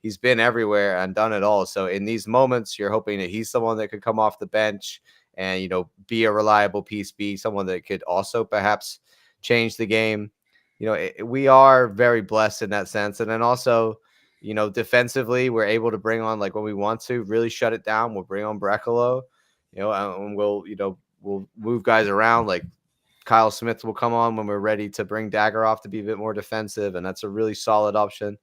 He's been everywhere and done it all. So in these moments, you're hoping that he's someone that could come off the bench and be a reliable piece, be someone that could also perhaps change the game. We are very blessed in that sense. And then also, defensively, we're able to bring on, like, when we want to really shut it down, we'll bring on Brecalo, and we'll move guys around. Like Kyle Smith will come on when we're ready to bring Dagger off to be a bit more defensive, and that's a really solid option.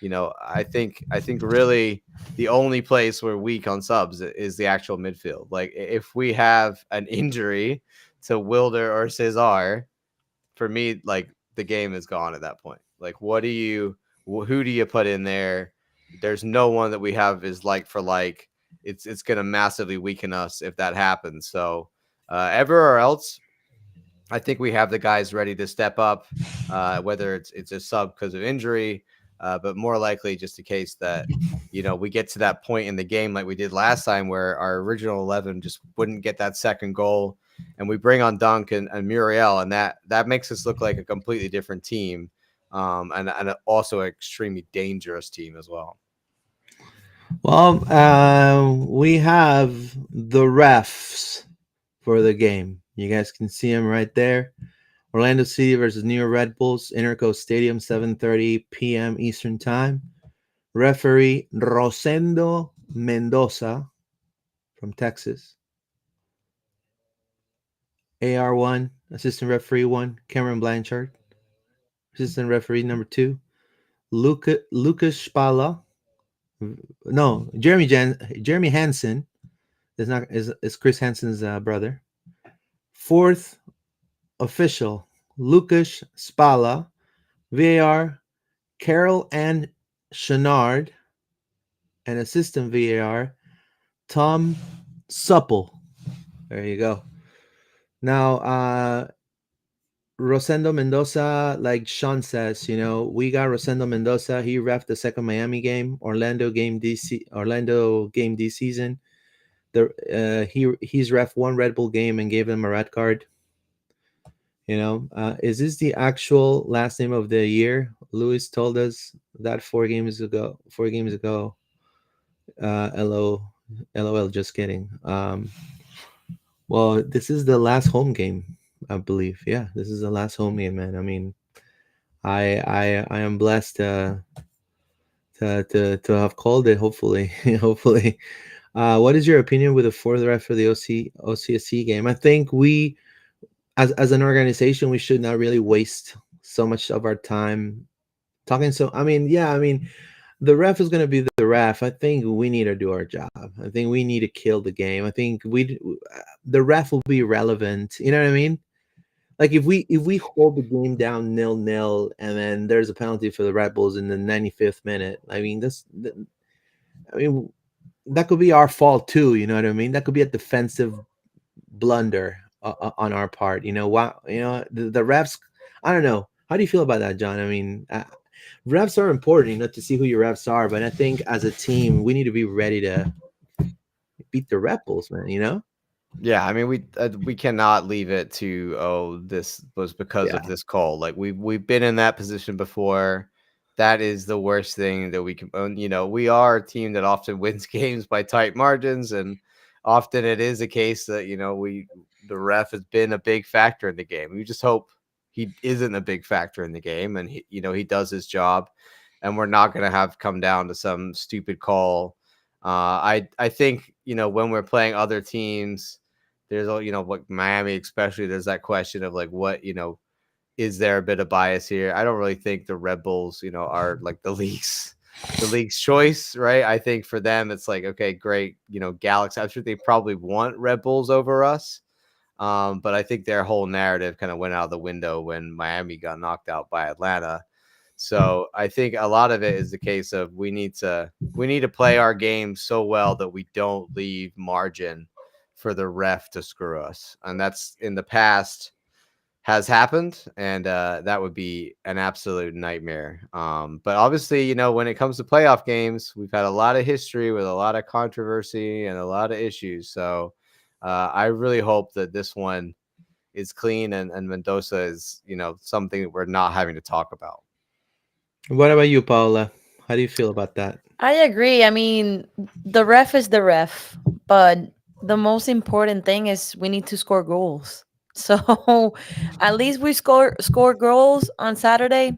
I think really the only place we're weak on subs is the actual midfield. Like, if we have an injury to Wilder or Cesar, for me, like, the game is gone at that point. Like, who do you put in there? There's no one that we have is like for like. It's going to massively weaken us if that happens. So everywhere else, I think we have the guys ready to step up, whether it's a sub because of injury, but more likely just a case that, we get to that point in the game like we did last time where our original 11 just wouldn't get that second goal. And we bring on Dunk and Muriel, and that makes us look like a completely different team, and also an extremely dangerous team as well. Well, we have the refs for the game. You guys can see them right there. Orlando City versus New York Red Bulls, Interco Stadium, 7:30 p.m. Eastern Time. Referee Rosendo Mendoza from Texas. AR1 Assistant referee 1, Cameron Blanchard. Assistant referee number 2, Lucas Spala. No, Jeremy Hansen is not is Chris Hansen's brother. Fourth official, Lucas Spala. VAR, Carol Ann Chenard. And assistant VAR, Tom Supple. There you go. Now, Rosendo Mendoza, like Sean says, we got Rosendo Mendoza. He ref the second Miami game, Orlando game this season. He's ref one Red Bull game and gave them a red card. Is this the actual last name of the year? Luis told us that 4 games ago. 4 games ago. LOL. Just kidding. Well, this is the last home game, I believe. Yeah, this is the last home game, man. I mean, I am blessed to have called it. Hopefully, hopefully. What is your opinion with the fourth ref for the OCSC game? I think we, as an organization, we should not really waste so much of our time talking. So, I mean, the ref is going to be the ref. I think we need to do our job. I think we need to kill the game. I think the ref will be relevant. You know what I mean? Like if we hold the game down 0-0 and then there's a penalty for the Red Bulls in the 95th minute. I mean, that could be our fault too. You know what I mean? That could be a defensive blunder on our part. The refs. I don't know. How do you feel about that, John? I mean, refs are important, to see who your refs are. But I think as a team, we need to be ready to beat the Red Bulls, man. Yeah, I mean, we cannot leave it to this was because of this call. Like we've been in that position before. That is the worst thing that we can. We are a team that often wins games by tight margins, and often it is a case that the ref has been a big factor in the game. We just hope he isn't a big factor in the game, and he does his job, and we're not going to have come down to some stupid call. I think when we're playing other teams, there's what Miami especially. There's that question of like what is there a bit of bias here? I don't really think the Red Bulls are like the league's choice, right? I think for them it's like, okay, great, Galaxy. I'm sure they probably want Red Bulls over us. But I think their whole narrative kind of went out the window when Miami got knocked out by Atlanta. So I think a lot of it is the case of we need to play our game so well that we don't leave margin for the ref to screw us. And that's in the past has happened. And that would be an absolute nightmare. But obviously, when it comes to playoff games, we've had a lot of history with a lot of controversy and a lot of issues. So I really hope that this one is clean and Mendoza is, something that we're not having to talk about. What about you, Paula? How do you feel about that? I agree. I mean, the ref is the ref, but the most important thing is we need to score goals. So at least we score goals on Saturday.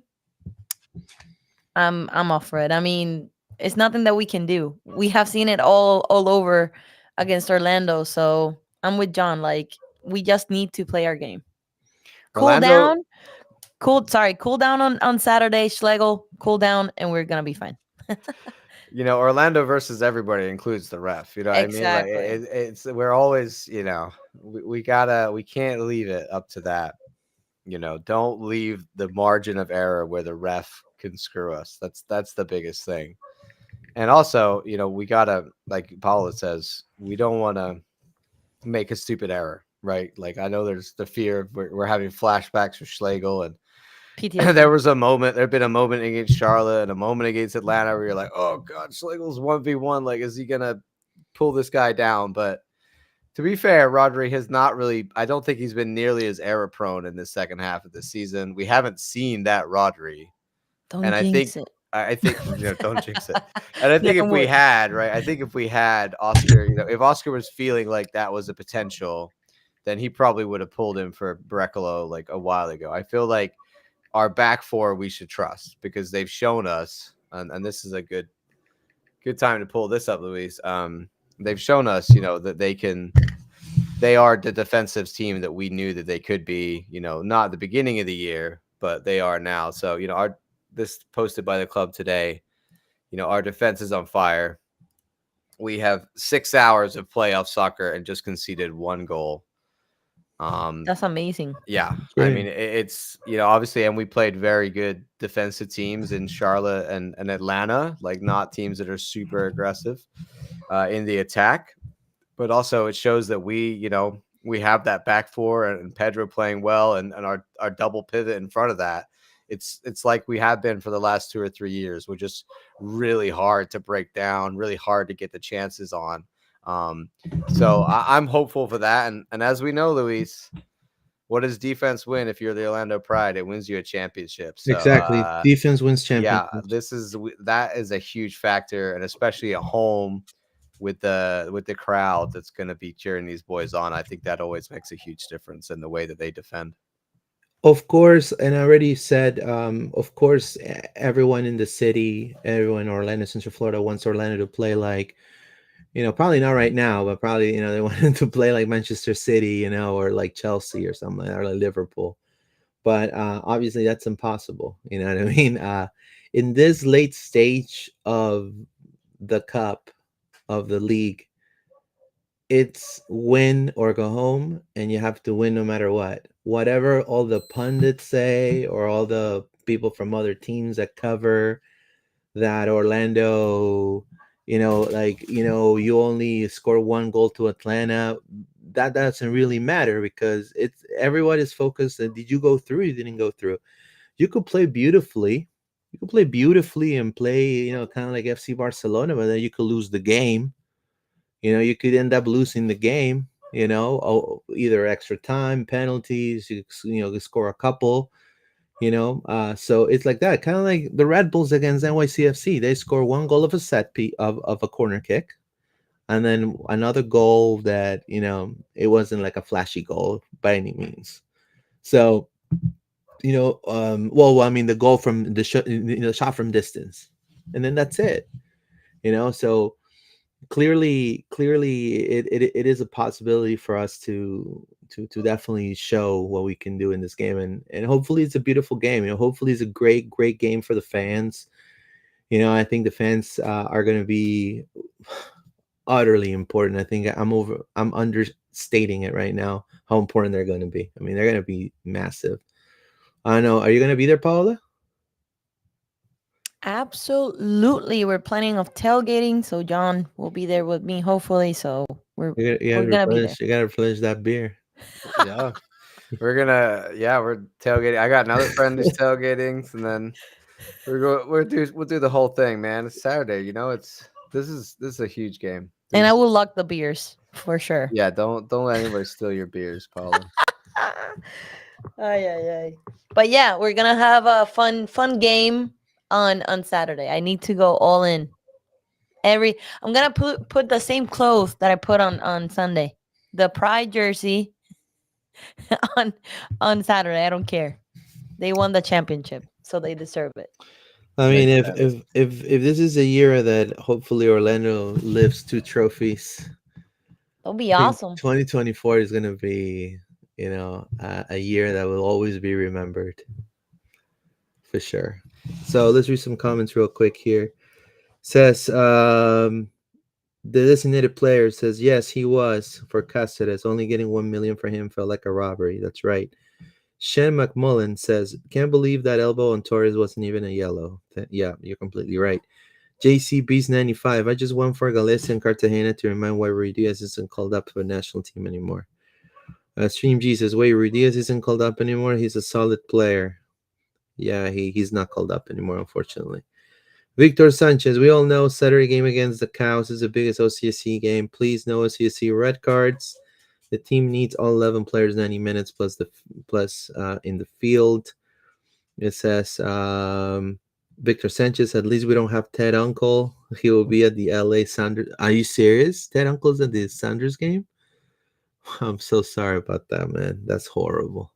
I'm off for it. I mean, it's nothing that we can do. We have seen it all over against Orlando. So I'm with John. Like, we just need to play our game. Cool down on Saturday, Schlegel. Cool down, and we're gonna be fine. Orlando versus everybody includes the ref. You know what Exactly. I mean? Like it's we're always, we can't leave it up to that. Don't leave the margin of error where the ref can screw us. That's the biggest thing. And also, we gotta, like Paula says, we don't want to make a stupid error, right? Like I know there's the fear of we're having flashbacks for Schlegel and PTSD. There'd been a moment against Charlotte and a moment against Atlanta where you're like, oh God, Schlegel's 1v1. Like, is he gonna pull this guy down? But to be fair, Rodri has not really, I don't think he's been nearly as error prone in the second half of the season. We haven't seen that Rodri. Don't jinx it. I think don't jinx it. And I think if we had Oscar, if Oscar was feeling like that was a potential, then he probably would have pulled him for Brecalo like a while ago. I feel like our back four we should trust because they've shown us, and this is a good time to pull this up, Luis. They've shown us, that they can they are the defensive team that we knew that they could be, not at the beginning of the year, but they are now. So, this posted by the club today, our defense is on fire. We have 6 hours of playoff soccer and just conceded 1 goal. That's amazing. Yeah, I Great. mean, it's, obviously, and we played very good defensive teams in Charlotte and Atlanta, like not teams that are super aggressive in the attack. But also it shows that we have that back four and Pedro playing well and our double pivot in front of that. It's like we have been for the last 2 or 3 years. We're just really hard to break down, really hard to get the chances on. So I'm hopeful for that. And as we know, Luis, what does defense win if you're the Orlando Pride? It wins you a championship. So Exactly. Defense wins yeah, championships. that is a huge factor, and especially at home with the crowd that's going to be cheering these boys on. I think that always makes a huge difference in the way that they defend. Of course, and I already said, of course, everyone in the city, everyone in Orlando, Central Florida wants Orlando to play like, probably not right now, but probably, they want them to play like Manchester City, or like Chelsea or something like that, or like Liverpool. But obviously that's impossible. You know what I mean? In this late stage of the cup, of the league, it's win or go home, and you have to win no matter what. Whatever all the pundits say, or all the people from other teams that cover that Orlando, you only score 1 goal to Atlanta. That doesn't really matter, because it's everyone is focused. Did you go through? You didn't go through. You could play beautifully. You could play beautifully and play, kind of like FC Barcelona, but then you could lose the game. You could end up losing the game. Either extra time, penalties. You score a couple. So it's like that, kind of like the Red Bulls against NYCFC. They score 1 goal of a set piece of a corner kick, and then another goal that it wasn't like a flashy goal by any means. So well, I mean, the goal from the shot from distance, and then that's it. So clearly it is a possibility for us to definitely show what we can do in this game, and hopefully it's a beautiful game. Hopefully it's a great game for the fans. I think the fans are going to be utterly important. I think I'm understating it right now how important they're going to be. I mean, they're going to be massive. I know. Are you going to be there, Paola? Absolutely. We're planning of tailgating, so John will be there with me, hopefully. So we're You we're gotta gonna be there. replenish. You gotta replenish that beer. Yeah, we're tailgating. I got another friend who's tailgating, and then we'll do the whole thing, man. It's Saturday, this is a huge game. And I will lock the beers for sure. Yeah, don't let anybody steal your beers, Paula. Ay, ay, ay. But yeah, we're gonna have a fun game on Saturday. I need to go all in. I'm gonna put the same clothes that I put on Sunday. The Pride jersey on on Saturday. I don't care. They won the championship, so they deserve it. I mean, Makes if this is a year that hopefully Orlando lifts 2 trophies, That'll be I think awesome. 2024 is gonna be, a year that will always be remembered, for sure. So let's read some comments real quick here. Says the designated player says yes, he was for Cáceres. Only getting 1 million for him felt like a robbery. That's right. Shen McMullen says, can't believe that elbow on Torres wasn't even a yellow. Yeah, you're completely right. JC Beast 95. I just went for Galicia and Cartagena to remind why Ruiz isn't called up for the national team anymore. Stream G says, wait, Ruiz isn't called up anymore. He's a solid player. Yeah, he's not called up anymore, unfortunately. Victor Sanchez, we all know Saturday game against the Cows is the biggest OCSC game. Please, no OCSC red cards. The team needs all 11 players 90 minutes plus in the field. It says Victor Sanchez, at least we don't have Ted Uncle. He will be at the LA Sanders. Are you serious? Ted Uncle's at the Sanders game? I'm so sorry about that, man. That's horrible.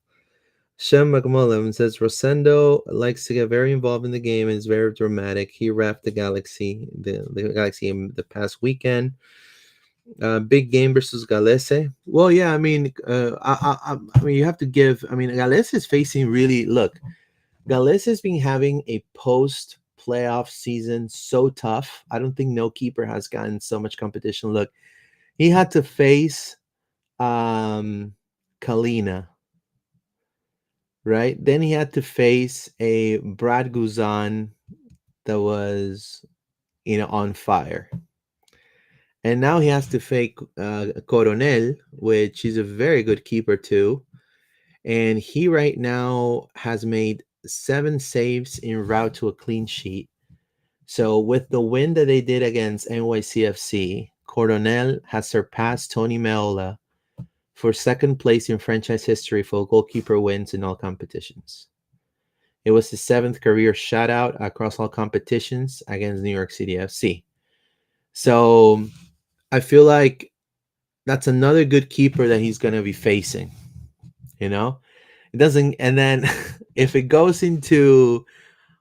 Shem McMullen says Rosendo likes to get very involved in the game and is very dramatic. He reffed the Galaxy in the past weekend. Big game versus Galese. Well, yeah, I mean, I mean, you have to give. I mean, Galese is facing really. Look, Galese has been having a post playoff season so tough. I don't think no keeper has gotten so much competition. Look, he had to face Kalina, right? Then he had to face a Brad Guzan that was, on fire. And now he has to face Coronel, which is a very good keeper too. And he right now has made 7 saves en route to a clean sheet. So with the win that they did against NYCFC, Coronel has surpassed Tony Meola for second place in franchise history for goalkeeper wins in all competitions. It was his seventh career shutout across all competitions against New York City FC. So I feel like that's another good keeper that he's going to be facing. You know, it doesn't, and then if it goes into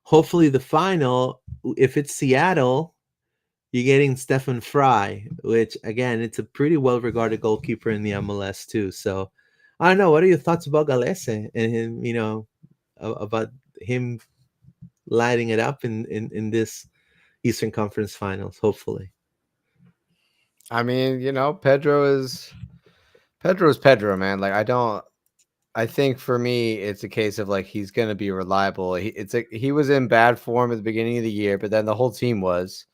hopefully the final, if it's Seattle, you're getting Stefan Fry, which again, it's a pretty well regarded goalkeeper in the MLS too. So I don't know. What are your thoughts about Galese and him? About him lighting it up in this Eastern Conference Finals. Hopefully. I mean, Pedro's Pedro, man. Like I think for me, it's a case of like he's gonna be reliable. He was in bad form at the beginning of the year, but then the whole team was.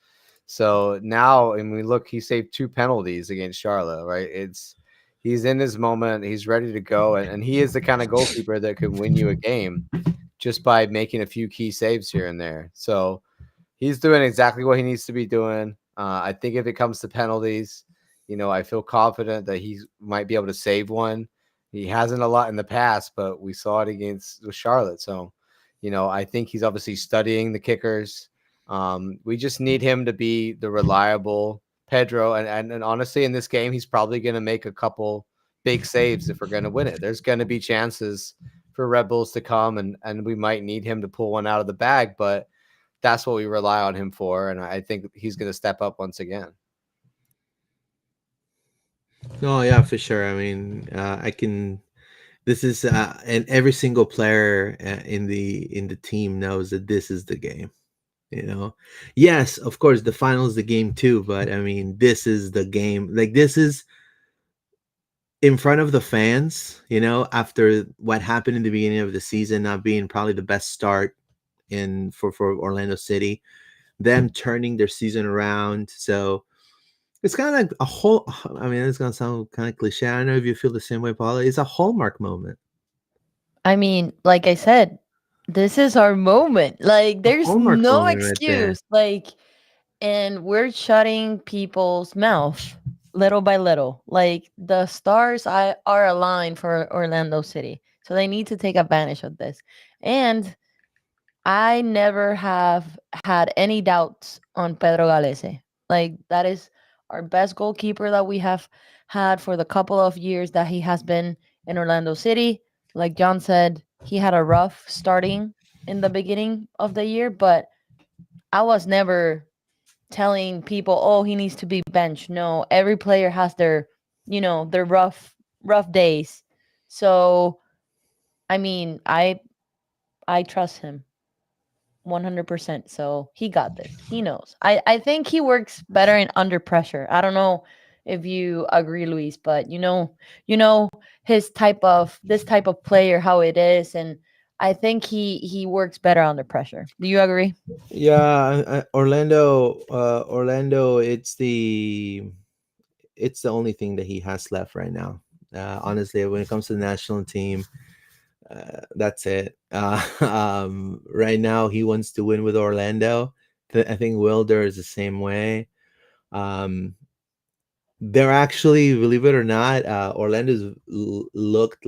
So now, and we look, he saved 2 penalties against Charlotte, right? He's in his moment, he's ready to go, and he is the kind of goalkeeper that can win you a game just by making a few key saves here and there. So he's doing exactly what he needs to be doing. I think if it comes to penalties, I feel confident that he might be able to save one. He hasn't a lot in the past, but we saw it with Charlotte. So, I think he's obviously studying the kickers. We just need him to be the reliable Pedro. And honestly, in this game, he's probably going to make a couple big saves if we're going to win it. There's going to be chances for Red Bulls to come, and we might need him to pull one out of the bag, but that's what we rely on him for. And I think he's going to step up once again. Oh yeah, for sure. I mean, I can. This is and every single player in the team knows that this is the game. Yes, of course, the final is the game too. But I mean, this is the game. Like this is in front of the fans. After what happened in the beginning of the season, not being probably the best start for Orlando City, them turning their season around. So it's kind of like a whole. I mean, it's gonna sound kind of cliche. I don't know if you feel the same way, Paula. It's a hallmark moment. I mean, like I said, this is our moment. Like, A there's hallmark no moment right there. excuse. Like, and we're shutting people's mouth little by little. Like, the stars are aligned for Orlando City, so they need to take advantage of this. And I never have had any doubts on Pedro Galese. Like, that is our best goalkeeper that we have had for the couple of years that he has been in Orlando City. Like John said, he had a rough starting in the beginning of the year, but I was never telling people, "Oh, he needs to be benched." No, every player has their rough days. So, I mean, I trust him 100%. So he got this. He knows. I think he works better in under pressure. I don't know if you agree, Luis, but you know his this type of player, how it is, and I think he works better under pressure. Do you agree? Yeah, Orlando. It's the only thing that he has left right now. Honestly, when it comes to the national team, that's it. Right now, he wants to win with Orlando. I think Wilder is the same way. Um, they're actually, believe it or not, Orlando's looked.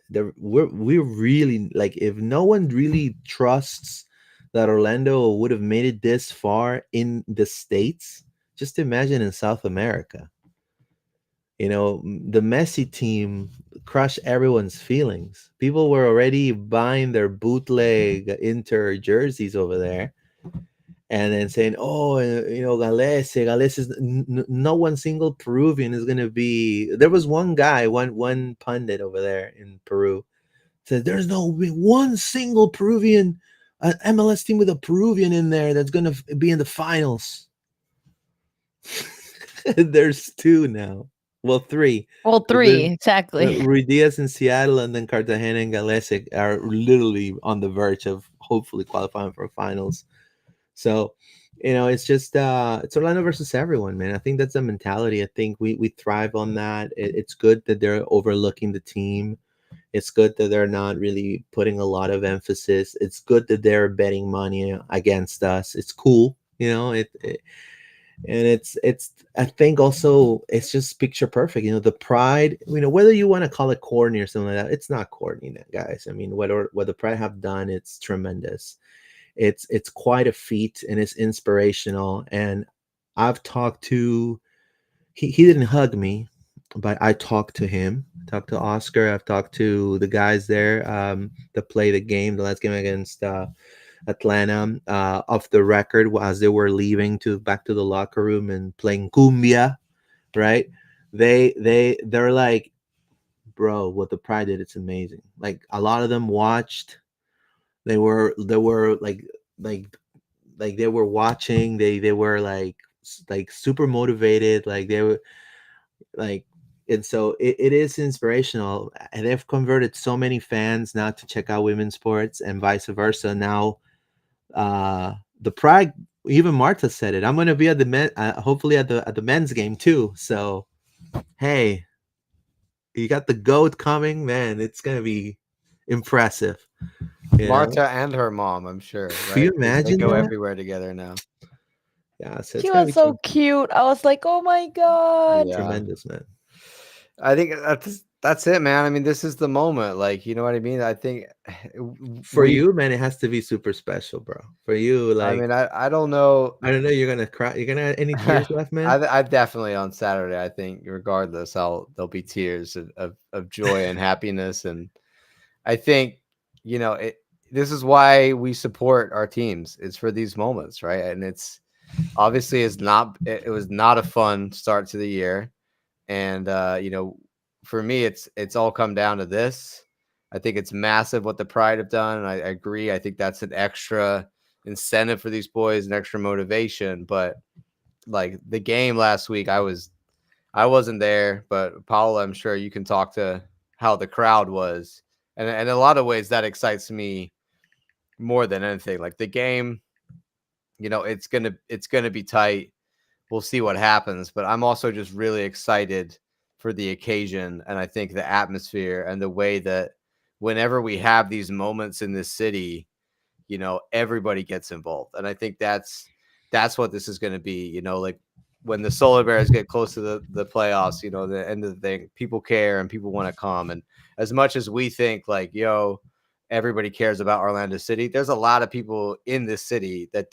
We're really like, if no one really trusts that Orlando would have made it this far in the States, just imagine in South America. The Messi team crushed everyone's feelings. People were already buying their bootleg Inter jerseys over there. and then saying, "Oh, Gales is no one single Peruvian is gonna be." There was one guy, one pundit over there in Peru says, "There's no one single Peruvian MLS team with a Peruvian in there that's gonna be in the finals." There's two now. Well, three. Well, three, exactly. Ruidiaz in Seattle and then Cartagena and Galesic are literally on the verge of hopefully qualifying for finals. So, it's just it's Orlando versus everyone, man. I think that's the mentality. I think we thrive on that. It's good that they're overlooking the team. It's good that they're not really putting a lot of emphasis. It's good that they're betting money against us. It's cool, and it's I think also it's just picture perfect. The pride, whether you want to call it corny or something like that, it's not corny, guys. I mean, what the pride have done, it's tremendous. It's quite a feat, and it's inspirational. And I've talked to he didn't hug me, but I talked to him. Talked to Oscar. I've talked to the guys there that play the last game against Atlanta, off the record as they were leaving to back to the locker room and playing cumbia, right? They're like, bro, what the Pride did, it's amazing. Like a lot of them watched. They were like they were watching. They were like super motivated. Like they were like, and so it is inspirational. And they've converted so many fans now to check out women's sports and vice versa. Now the Pride, even Marta said it, I'm going to be at the men, hopefully at the men's game too. So hey, you got the GOAT coming, man. It's going to be impressive. Marta and her mom, I'm sure, Can you right? They imagine go that? everywhere together now. Yeah, so it's He going to was be so cute. I was like, oh my God. Yeah. tremendous, man. I think that's it, man. I mean, this is the moment. Like, you know what I mean? I think For you, man, it has to be super special, bro. For you, like, I mean, I don't know. I don't know, you're gonna cry. You're gonna have any tears left, man? I definitely on Saturday. I think regardless, there'll be tears of joy and happiness, and I think this is why we support our teams. It's for these moments, right? And it's obviously it was not a fun start to the year, and for me, it's all come down to this. I think it's massive what the Pride have done, and I agree. I think that's an extra incentive for these boys, an extra motivation, but like the game last week, I wasn't there, but Paula, I'm sure you can talk to how the crowd was. And in a lot of ways that excites me more than anything. Like the game, it's gonna be tight. We'll see what happens. But I'm also just really excited for the occasion. And I think the atmosphere and the way that whenever we have these moments in this city, everybody gets involved. And I think that's what this is going to be, like when the Solar Bears get close to the playoffs, the end of the thing, people care and people want to come. And as much as we think like, everybody cares about Orlando City, there's a lot of people in this city that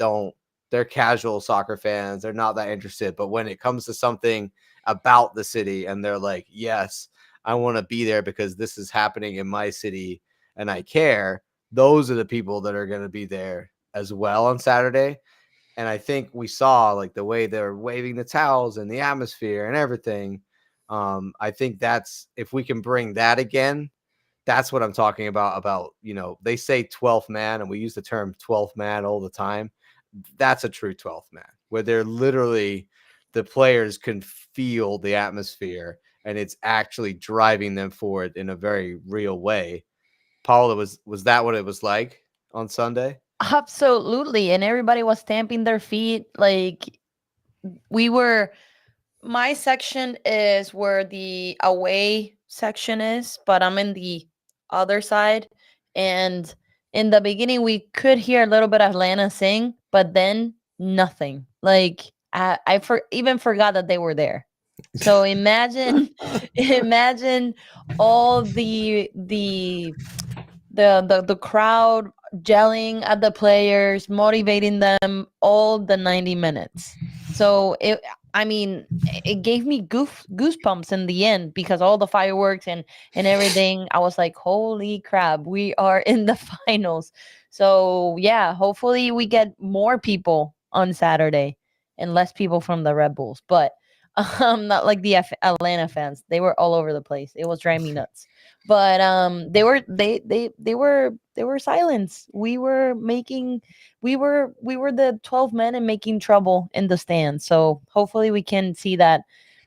they're casual soccer fans. They're not that interested. But when it comes to something about the city and they're like, yes, I want to be there because this is happening in my city and I care, those are the people that are going to be there as well on Saturday. And I think we saw like the way they're waving the towels and the atmosphere and everything. I think that's, if we can bring that again, that's what I'm talking about, they say 12th man and we use the term 12th man all the time. That's a true 12th man where they're literally, the players can feel the atmosphere and it's actually driving them forward in a very real way. Paula, was that what it was like on Sunday? Absolutely. And everybody was stamping their feet. Like we were, my section is where the away section is, but I'm in the other side. And in the beginning, we could hear a little bit of Atlanta sing, but then nothing. Like even forgot that they were there. So imagine, imagine all the crowd yelling at the players, motivating them all the 90 minutes. So it gave me goosebumps in the end because all the fireworks and everything. I was like, holy crap, we are in the finals. So yeah, hopefully we get more people on Saturday, and less people from the Red Bulls, but not like the Atlanta fans. They were all over the place. It was driving me nuts. But they were silence. We were the 12 men and making trouble in the stands. So hopefully we can see that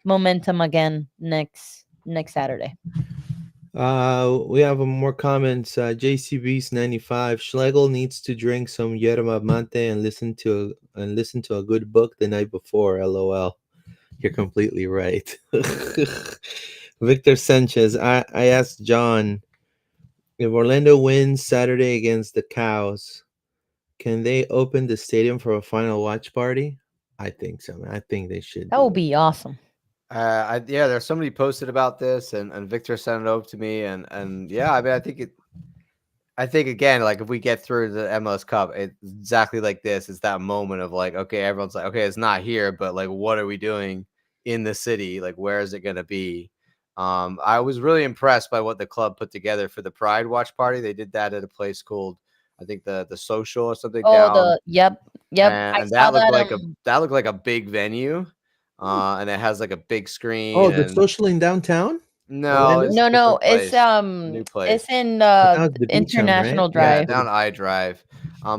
momentum again next Saturday. We have more comments. JCB's 95. Schlegel needs to drink some yerba mate and listen to a good book the night before. LOL. You're completely right. Victor Sanchez. I asked John, if Orlando wins Saturday against the Cows, can they open the stadium for a final watch party? I think so, man. I think they should. That would be awesome. Yeah, there's somebody posted about this, and Victor sent it over to me, and yeah, I mean, I think again, like if we get through the MLS Cup, it's exactly like this. It's that moment of like, okay, everyone's like, okay, it's not here, but like, what are we doing in the city? Like, where is it going to be? I was really impressed by what the club put together for the Pride Watch Party. They did that at a place called, I think the Social or something. Oh, down, yep. and that looked like a big venue, and it has like a big screen. Oh, the and Social in downtown? no, it's No, it's new place. it's in That was the beach one, right? International Yeah, Drive. down I Drive.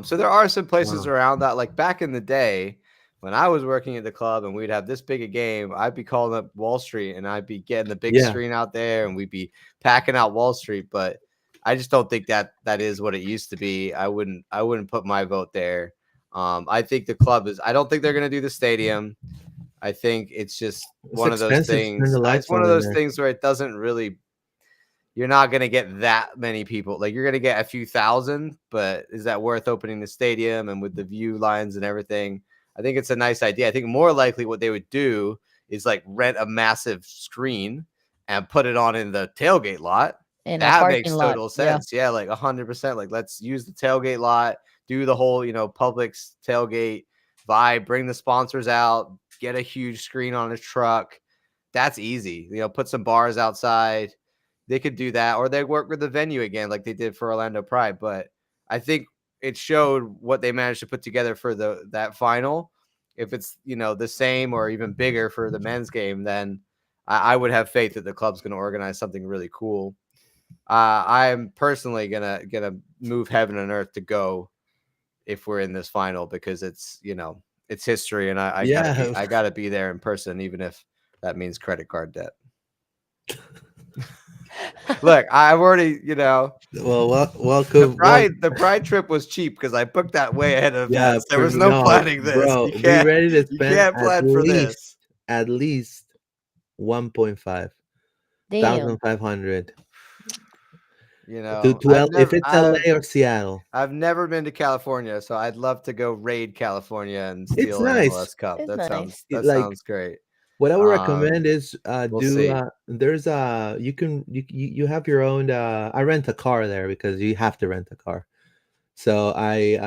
So there are some places Wow. around that. Like back in the day, when I was working at the club and we'd have this big a game, I'd be calling up Wall Street and I'd be getting the big Yeah. screen out there and we'd be packing out Wall Street. But I just don't think that is what it used to be. I wouldn't put my vote there. I think the club is. I don't think they're going to do the stadium. I think it's just one of those expensive to turn things. the lights It's one on of in those there. things where it doesn't really. You're not going to get that many people. Like you're going to get a few thousand, but is that worth opening the stadium and with the view lines and everything? I think it's a nice idea. I think more likely what they would do is like rent a massive screen and put it on in the tailgate lot. In a That parking makes lot. total sense. Yeah, like 100%. Like let's use the tailgate lot, do the whole, Publix tailgate vibe, bring the sponsors out, get a huge screen on a truck. That's easy. Put some bars outside. They could do that, or they work with the venue again, like they did for Orlando Pride. But I think it showed what they managed to put together for that final. If it's the same or even bigger for the men's game, then I would have faith that the club's going to organize something really cool. I'm personally gonna move heaven and earth to go if we're in this final because it's it's history, and I gotta be there in person, even if that means credit card debt. Look, I've already, Well, welcome. The Pride trip was cheap because I booked that way ahead of advance. There was no planning this. Bro, You be can't, ready to you spend can't plan for this. at least 1.5 Damn. 1,500. I've If it's LA or Seattle. I've never been to California, so I'd love to go raid California and steal It's an nice. MLS Cup. It's That nice. sounds great. What I would recommend is we'll see. there's you have your own I rent a car there because you have to rent a car. So I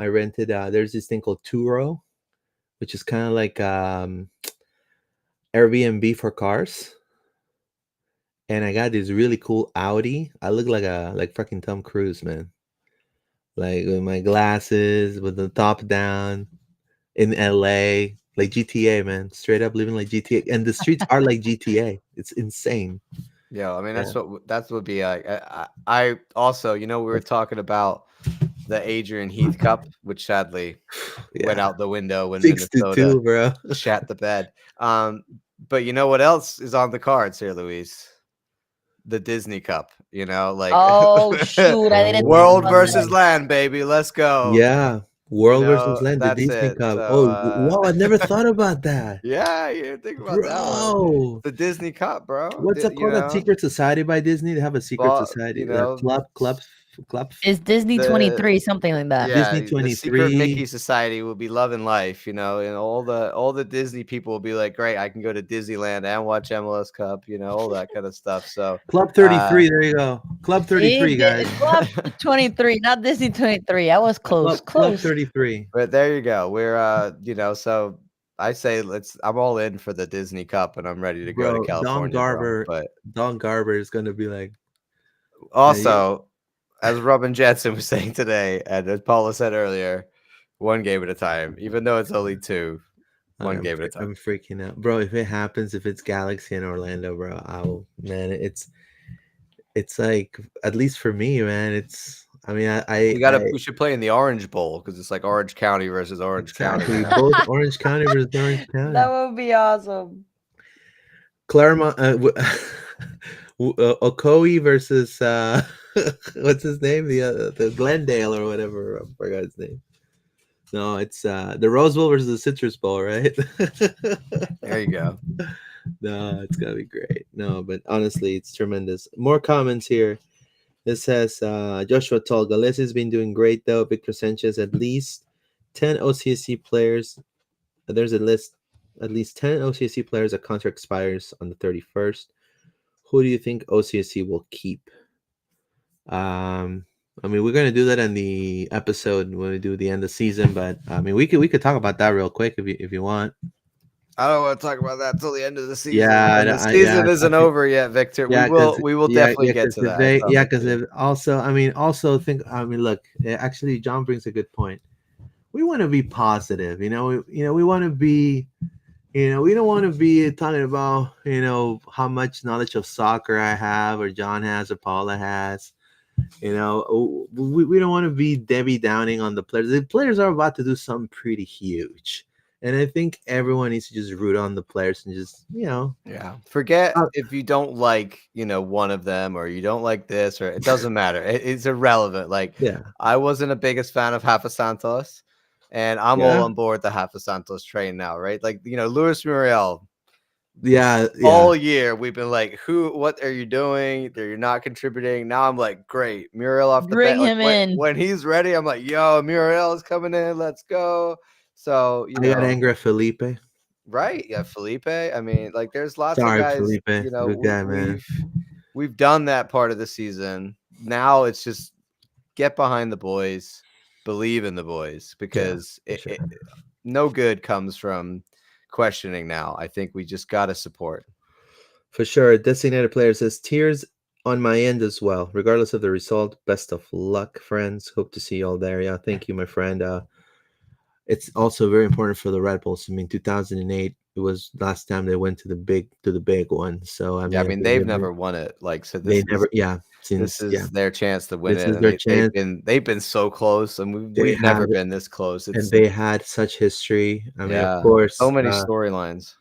rented there's this thing called Turo, which is kind of like Airbnb for cars. And I got this really cool Audi. I look like fucking Tom Cruise, man. Like with my glasses, with the top down in LA. Like GTA, man. Straight up living like GTA. And the streets are like GTA. It's insane. Yeah, I mean that's would be like. I also, we were talking about the Adrian Heath Cup, which sadly went out the window when 62, Minnesota bro. shat the bed. But you know what else is on the cards here, Luis? The Disney Cup. Oh shoot! I didn't. World think about versus that. land, baby. Let's go. Yeah. World versus land, the that's Disney it. Cup. So, wow, I never thought about that. Yeah, you didn't think about that one. Bro. The Disney Cup, bro. What's it called? That Secret Society by Disney? They have a secret society. Club. It's Disney 23, something like that. Yeah, Disney the secret 23. Mickey Society will be loving life, and all the Disney people will be like, great, I can go to Disneyland and watch MLS Cup, all that kind of stuff. So Club 33, there you go. Club 33, guys. Club 23, not Disney 23. I was close. Club 33. But there you go. We're so I say I'm all in for the Disney Cup, and I'm ready to go to California. Don Garber is gonna be like. Also, as Robin Jensen was saying today, and as Paula said earlier, one game at a time, even though it's only two. One game at a time. I'm freaking out, bro. If it happens, if it's Galaxy and Orlando, bro, man, it's like, at least for me, man. It's, I mean, We should play in the Orange Bowl because it's like Orange County versus Orange County. exactly both Orange County versus Orange County. That would be awesome. Claremont, Okoye versus what's his name? The Glendale or whatever. I forgot his name. No, it's the Rose Bowl versus the Citrus Bowl, right? There you go. No, it's gonna be great. No, but honestly, it's tremendous. More comments here. This says Joshua Toll. Galeski's been doing great though. Victor Sanchez, at least 10 OCSC players. There's a list. At least 10 OCSC players. A contract expires on the 31st. Who do you think OCSC will keep? I mean, we're gonna do that in the episode when we do the end of season, but I mean, we could talk about that real quick if you want. I don't want to talk about that till the end of the season. Yeah, and the season isn't over yet, Victor. Yeah, we will definitely get to that. Because also, I mean, look, actually, John brings a good point. We want to be positive, we want to be, we don't want to be talking about, how much knowledge of soccer I have, or John has, or Paula has. We don't want to be Debbie Downing on the players. The players are about to do something pretty huge. And I think everyone needs to just root on the players and just, forget if you don't like, one of them, or you don't like this, or it doesn't matter. It's irrelevant. Like, I wasn't a biggest fan of Rafa Santos, and I'm all on board the Rafa Santos train now, right? Like, Luis Muriel. Yeah. All year we've been like, what are you doing? You're not contributing. Now I'm like, great, Muriel off the Bring bench. him in. When he's ready, I'm like, yo, Muriel is coming in. Let's go. So, I got angry at Felipe. Right. Yeah, Felipe. I mean, like, there's lots Sorry, of guys, Felipe. Good guy, man. We've done that part of the season. Now it's just get behind the boys, believe in the boys, because no good comes from questioning now. I think we just got to support. For sure. Designated player says, tears on my end as well, regardless of the result. Best of luck, friends. Hope to see you all there. Yeah, thank you, my friend. It's also very important for the Red Bulls. I mean, 2008, it was last time they went to the big one. So I mean, they've never won it. Like, so this is their chance to win this it. Is their chance. They've been so close, and we've never been this close. And they had such history. I mean, of course, so many storylines.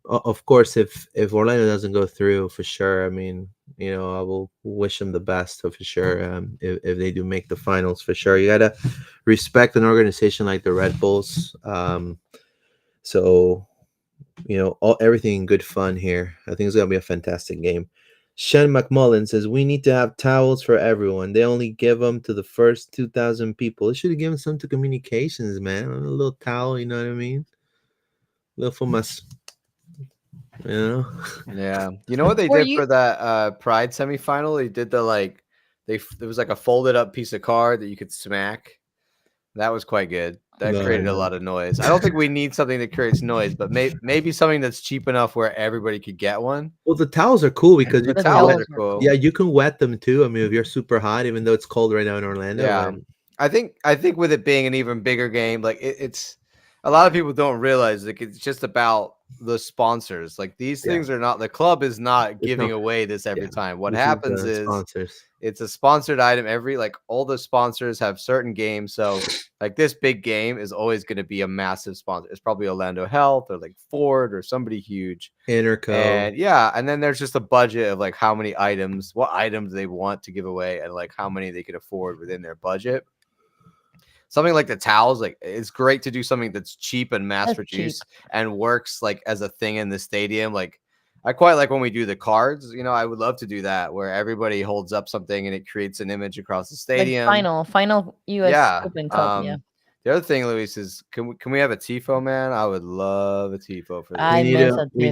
Of course, if Orlando doesn't go through, for sure, I mean, I will wish them the best, for sure. If they do make the finals, for sure, you gotta respect an organization like the Red Bulls. So, everything in good fun here. I think it's gonna be a fantastic game. Shen McMullen says, we need to have towels for everyone. They only give them to the first 2,000 people. They should have given some to communications, man. A little towel, you know what I mean? A little for my. Yeah. You know what they did for that Pride semifinal? They did there was like a folded up piece of card that you could smack. That was quite good. That created a lot of noise. I don't think we need something that creates noise, but maybe something that's cheap enough where everybody could get one. Well, the towels are cool because the towels are cool. Yeah, you can wet them too. I mean, if you're super hot, even though it's cold right now in Orlando. Yeah. I think with it being an even bigger game, like it's a lot of people don't realize like it's just about the sponsors. Like these things are not, the club is not giving away this every time. What happens is sponsors. It's a sponsored item. All the sponsors have certain games. So like this big game is always going to be a massive sponsor. It's probably Orlando Health or like Ford or somebody huge. Interco. And then there's just a budget of like how many items, what items they want to give away, and like how many they could afford within their budget. Something like the towels, like it's great to do something that's cheap and mass produced and works like as a thing in the stadium. Like I quite like when we do the cards, I would love to do that where everybody holds up something and it creates an image across the stadium. Like final US Open Cup. The other thing, Luis, is can we have a tifo, man? I would love a tifo for this. We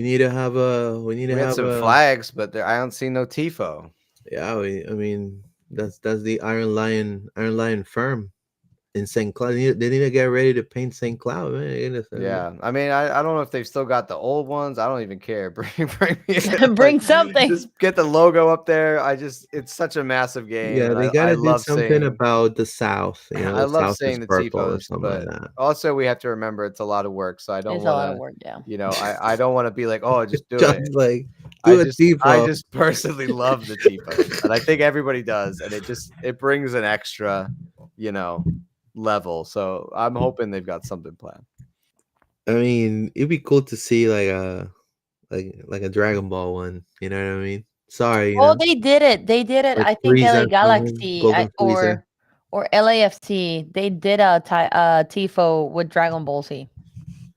need to have some flags, but I don't see no tifo. Yeah, I mean that's the Iron Lion firm. in St. Cloud. They need to get ready to paint St. Cloud. Man. Yeah, I mean, I don't know if they've still got the old ones. I don't even care. Bring me Bring something. just get the logo up there. It's such a massive game, Yeah, and they I gotta do love something seeing about the South. I The love South is seeing the purple or tifos, something like but that. also we have to remember it's a lot of work. So I don't It's a want lot of to, work, yeah. I don't want to be like, oh, just do it. Just like do a I tifo. just personally love the tifos, and I think everybody does, and it brings an extra, you know, level. So I'm hoping they've got something planned. I mean, it'd be cool to see like a Dragon Ball one. You know what I mean? Sorry, Oh, they did it. They did it. like I think LA Frieza coming, Galaxy Golden Frieza. or LAFC. They did a tifo with Dragon Ball Z.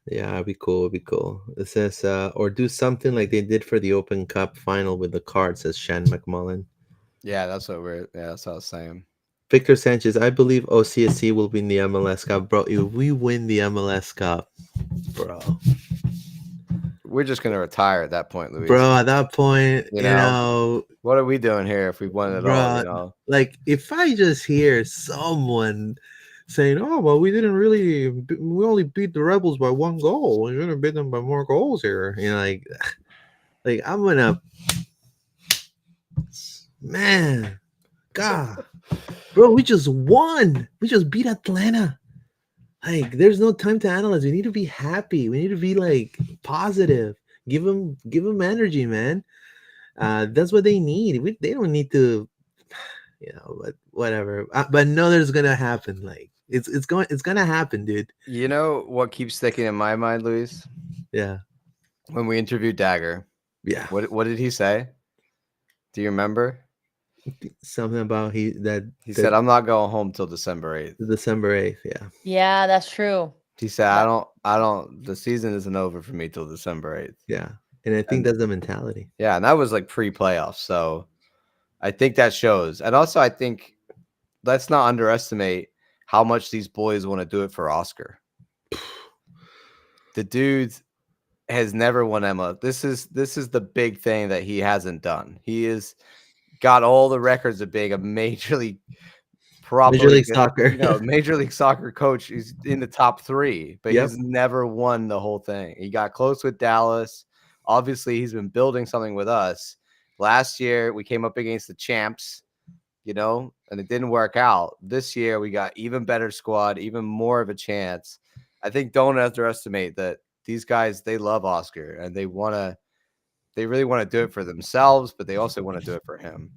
Yeah, it'd be cool. It'd be cool. It says, or do something like they did for the Open Cup final with the card. Says Shan McMullen. Yeah, that's what I was saying. Victor Sanchez, I believe OCSC will win the MLS Cup, bro. If we win the MLS Cup, bro, We're just gonna retire at that point, Luis. bro, at that point, You know, what are we doing here if we won it all? bro, like if I just hear someone saying, "Oh, well, we only beat the Rebels by 1 goal. We should have beat them by more goals here," like I'm gonna, man, God, bro, we just won. We just beat Atlanta. Like, there's no time to analyze. We need to be happy. We need to be like positive. Give them energy, man. That's what they need. They don't need to, but whatever. But no, there's gonna happen. Like, it's gonna happen, dude. You know what keeps sticking in my mind, Luis? Yeah, When we interviewed Dagger, yeah. what did he say? Do you remember? Something about He said, "I'm not going home till December 8th." December 8th. Yeah, Yeah, that's true. He said, I don't. The season isn't over for me till December 8th." yeah. And I think that's the mentality. Yeah, and that was like pre-playoffs, so I think that shows. And also, I think let's not underestimate how much these boys want to do it for Oscar. The dude has never won Emma. This is the big thing that he hasn't done. He is got all the records of being a major league Soccer. Major League Soccer coach. He's in the top 3, but Yep. he's never won the whole thing. He got close with Dallas. Obviously, he's been building something with us. Last year, we came up against the champs, and it didn't work out. This year, we got even better squad, even more of a chance. I think don't underestimate that these guys, they love Oscar, and they really want to do it for themselves, but they also want to do it for him.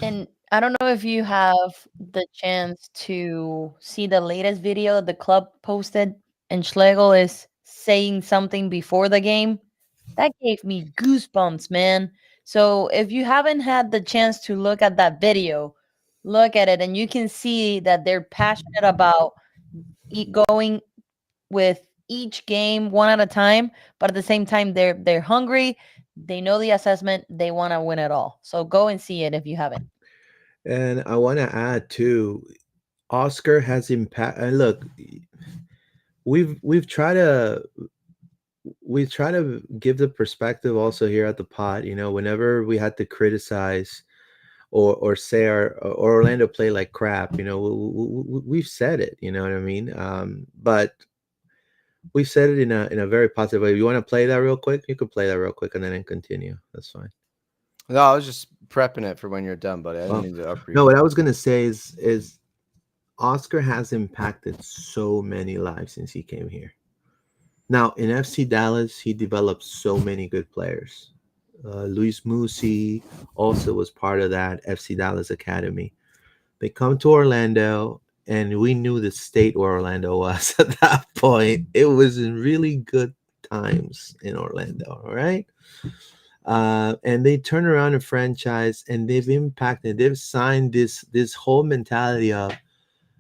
And I don't know if you have the chance to see the latest video the club posted, and Schlegel is saying something before the game. That gave me goosebumps, man. So if you haven't had the chance to look at that video, look at it, and you can see that they're passionate about going with each game one at a time, but at the same time they're hungry. They know the assessment. They want to win it all. So go and see it if you haven't. And I want to add too, Oscar has impact. And look, we've tried to give the perspective also here at the pod. Whenever we had to criticize or say or Orlando play like crap, we've said it. You know what I mean? But we've said it in a very positive way. You want to play that real quick? You could play that real quick and then continue. That's fine. No, I was just prepping it for when you're done, buddy. I didn't mean to uproot. No, what I was gonna say is Oscar has impacted so many lives since he came here. Now in FC Dallas, he developed so many good players. Luis Musi also was part of that FC Dallas Academy. They come to Orlando, and we knew the state where Orlando was at that point. It was in really good times in Orlando, all right? And they turn around a franchise, and they've signed this whole mentality of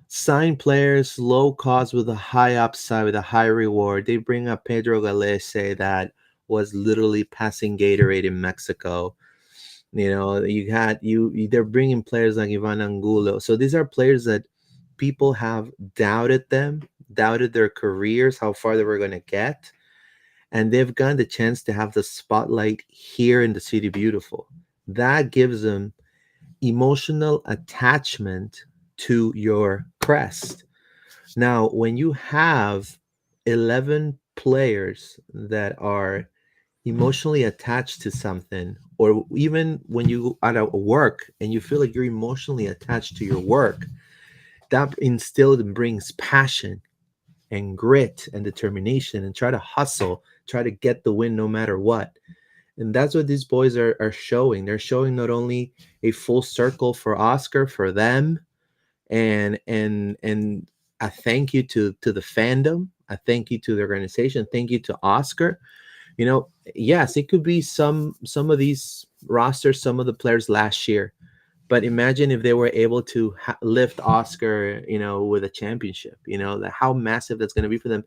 sign players low cost with a high upside with a high reward. They bring up Pedro Galese that was literally passing Gatorade in Mexico. They're bringing players like Ivan Angulo. So these are players that people have doubted their careers, how far they were going to get. And they've gotten the chance to have the spotlight here in the City Beautiful. That gives them emotional attachment to your crest. Now, when you have 11 players that are emotionally attached to something, or even when you at a work and you feel like you're emotionally attached to your work, that instilled and brings passion and grit and determination and try to hustle, try to get the win no matter what. And that's what these boys are showing. They're showing not only a full circle for Oscar, for them, and a thank you to the fandom, a thank you to the organization, thank you to Oscar. You know, yes, it could be some of these rosters, some of the players last year, but imagine if they were able to lift Oscar, you know, with a championship. You know, that how massive that's going to be for them.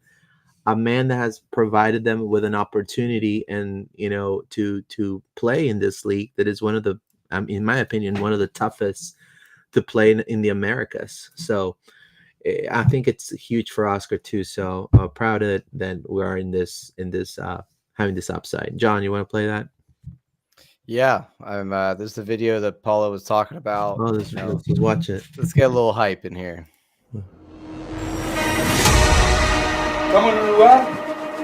A man that has provided them with an opportunity, and you know, to play in this league that is one of the, in my opinion, one of the toughest to play in the Americas. So I think it's huge for Oscar too. So proud of it that we are in this having this upside. John, you want to play that? Yeah, I'm. There's the video that Paula was talking about. Oh, let's watch it. Let's get a little hype in here. Estamos en un lugar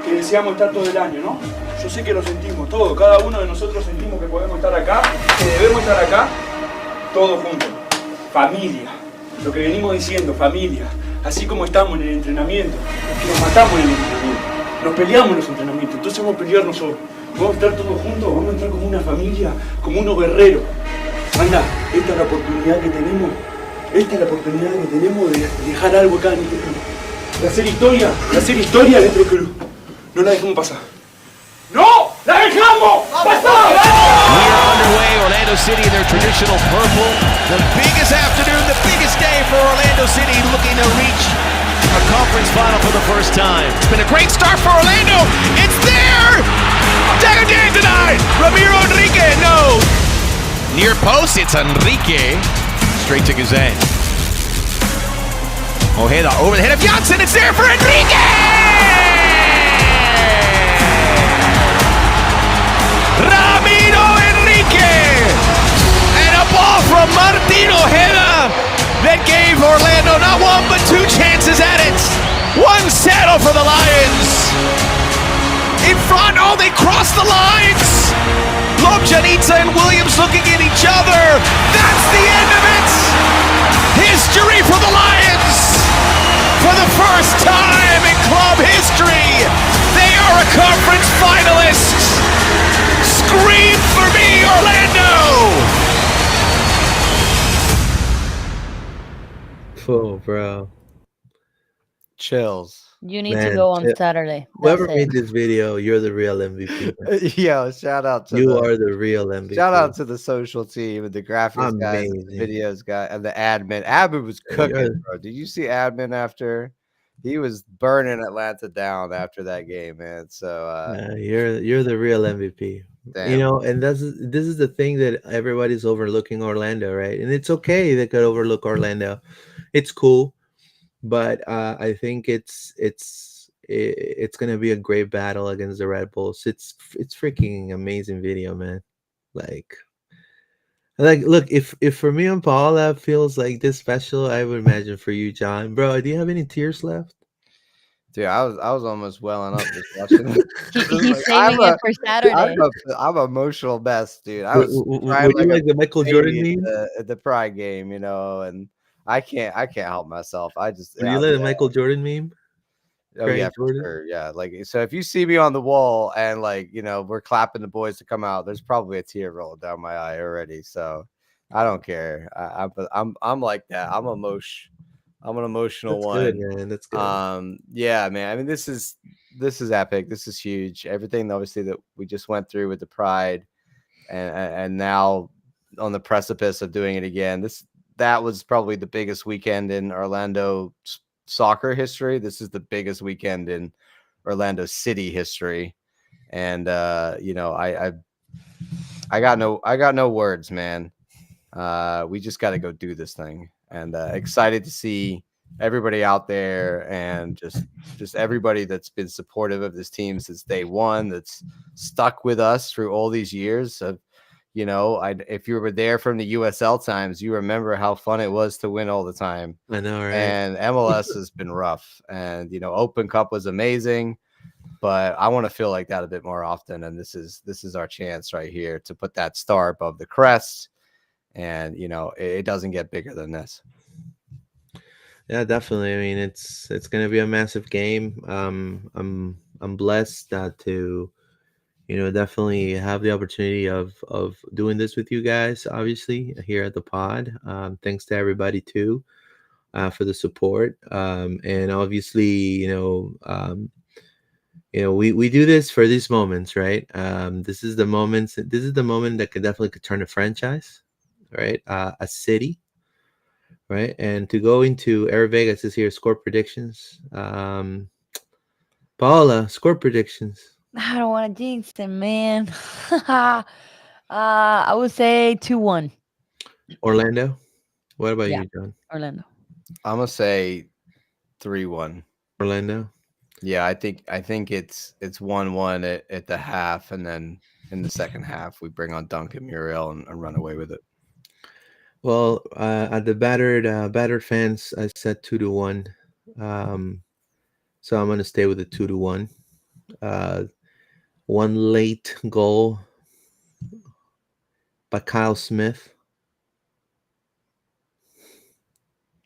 que deseamos estar todo el año, ¿no? Yo sé que lo sentimos todo, cada uno de nosotros sentimos que podemos estar acá, que debemos estar acá, todos juntos. Familia, lo que venimos diciendo, familia. Así como estamos en el entrenamiento, que nos matamos en el entrenamiento, nos peleamos en los entrenamientos, entonces vamos a pelear nosotros. Vamos a estar todos juntos, vamos a entrar como una familia, como unos guerreros. Anda, esta es la oportunidad que tenemos, de dejar algo acá en este club. De hacer historia en este club. No la dejemos pasar. ¡No! ¡La dejamos pasar! We are underway, Orlando City in their traditional purple. The biggest afternoon, the biggest day for Orlando City, looking to reach a conference final for the first time. It's been a great start for Orlando. It's there! Dagger game denied! Ramiro Enrique, no! Near post, it's Enrique. Straight to Guzan. Ojeda over the head of Janssen. It's there for Enrique! Ramiro Enrique! And a ball from Martin Ojeda that gave Orlando not one but two chances at it. One settle for the Lions. In front, oh, they crossed the lines. Lobjanitsa and Williams looking at each other. That's the end of it. History for the Lions. For the first time in club history, they are a conference finalist. Scream for me, Orlando! Oh, bro. Chills. You need Man, to go on Saturday. Whoever That's made it. this video, you're the real MVP. Yo, shout out to You are the real MVP. Shout out to the social team and the graphics guys, and the Amazing. videos guy, and the admin. Admin was cooking, bro. Did you see admin after? He was burning Atlanta down after that game, man. So you're the real MVP. damn. You know, and this is the thing that everybody's overlooking Orlando, right? And it's okay they could overlook Orlando. It's cool, but I think it's gonna be a great battle against the Red Bulls. It's freaking amazing video, man. Like look, if for me and Paula feels like this special, I would imagine for you, John. Bro, do you have any tears left? Dude, I was almost welling up just watching it. He's saving it for Saturday. I'm emotional mess, dude. I was Were you like the Michael Jordan meme? at the Pride game, you know, and I can't help myself. I just Were you like the Michael Jordan meme? Oh yeah, for sure. Yeah, like so if you see me on the wall and like, you know, we're clapping the boys to come out, there's probably a tear rolling down my eye already. So I don't care. I'm like that. I'm an emotional That's one. good, man. That's good. Yeah, man. I mean, this is epic. This is huge. Everything obviously that we just went through with the Pride, and now on the precipice of doing it again. That was probably the biggest weekend in Orlando soccer history. This is the biggest weekend in Orlando City history, and you know, I got no words, man. We just got to go do this thing, and excited to see everybody out there, and just everybody that's been supportive of this team since day one, that's stuck with us through all these years of, You know, if you were there from the USL times, you remember how fun it was to win all the time. I know, right? And MLS has been rough. And, you know, Open Cup was amazing, but I want to feel like that a bit more often. And this is our chance right here to put that star above the crest. And, you know, it doesn't get bigger than this. Yeah, definitely. I mean, it's going to be a massive game. I'm blessed to, you know, definitely have the opportunity of doing this with you guys. Obviously, here at the pod. Thanks to everybody too, for the support. And obviously, we do this for these moments, right? This is the moments. This is the moment that could turn a franchise, right? A city. Right, and to go into Air Vegas is here. Score predictions. Paola, score predictions. I don't want to jinx it, man. I would say 2-1. Orlando. What about Yeah. you, John? Orlando. I'm gonna say 3-1. Orlando. Yeah, I think it's 1-1 at the half, and then in the second half we bring on Duncan Muriel and run away with it. Well, at the battered fans, I said 2-1. So I'm gonna stay with the 2-1. One late goal by Kyle Smith.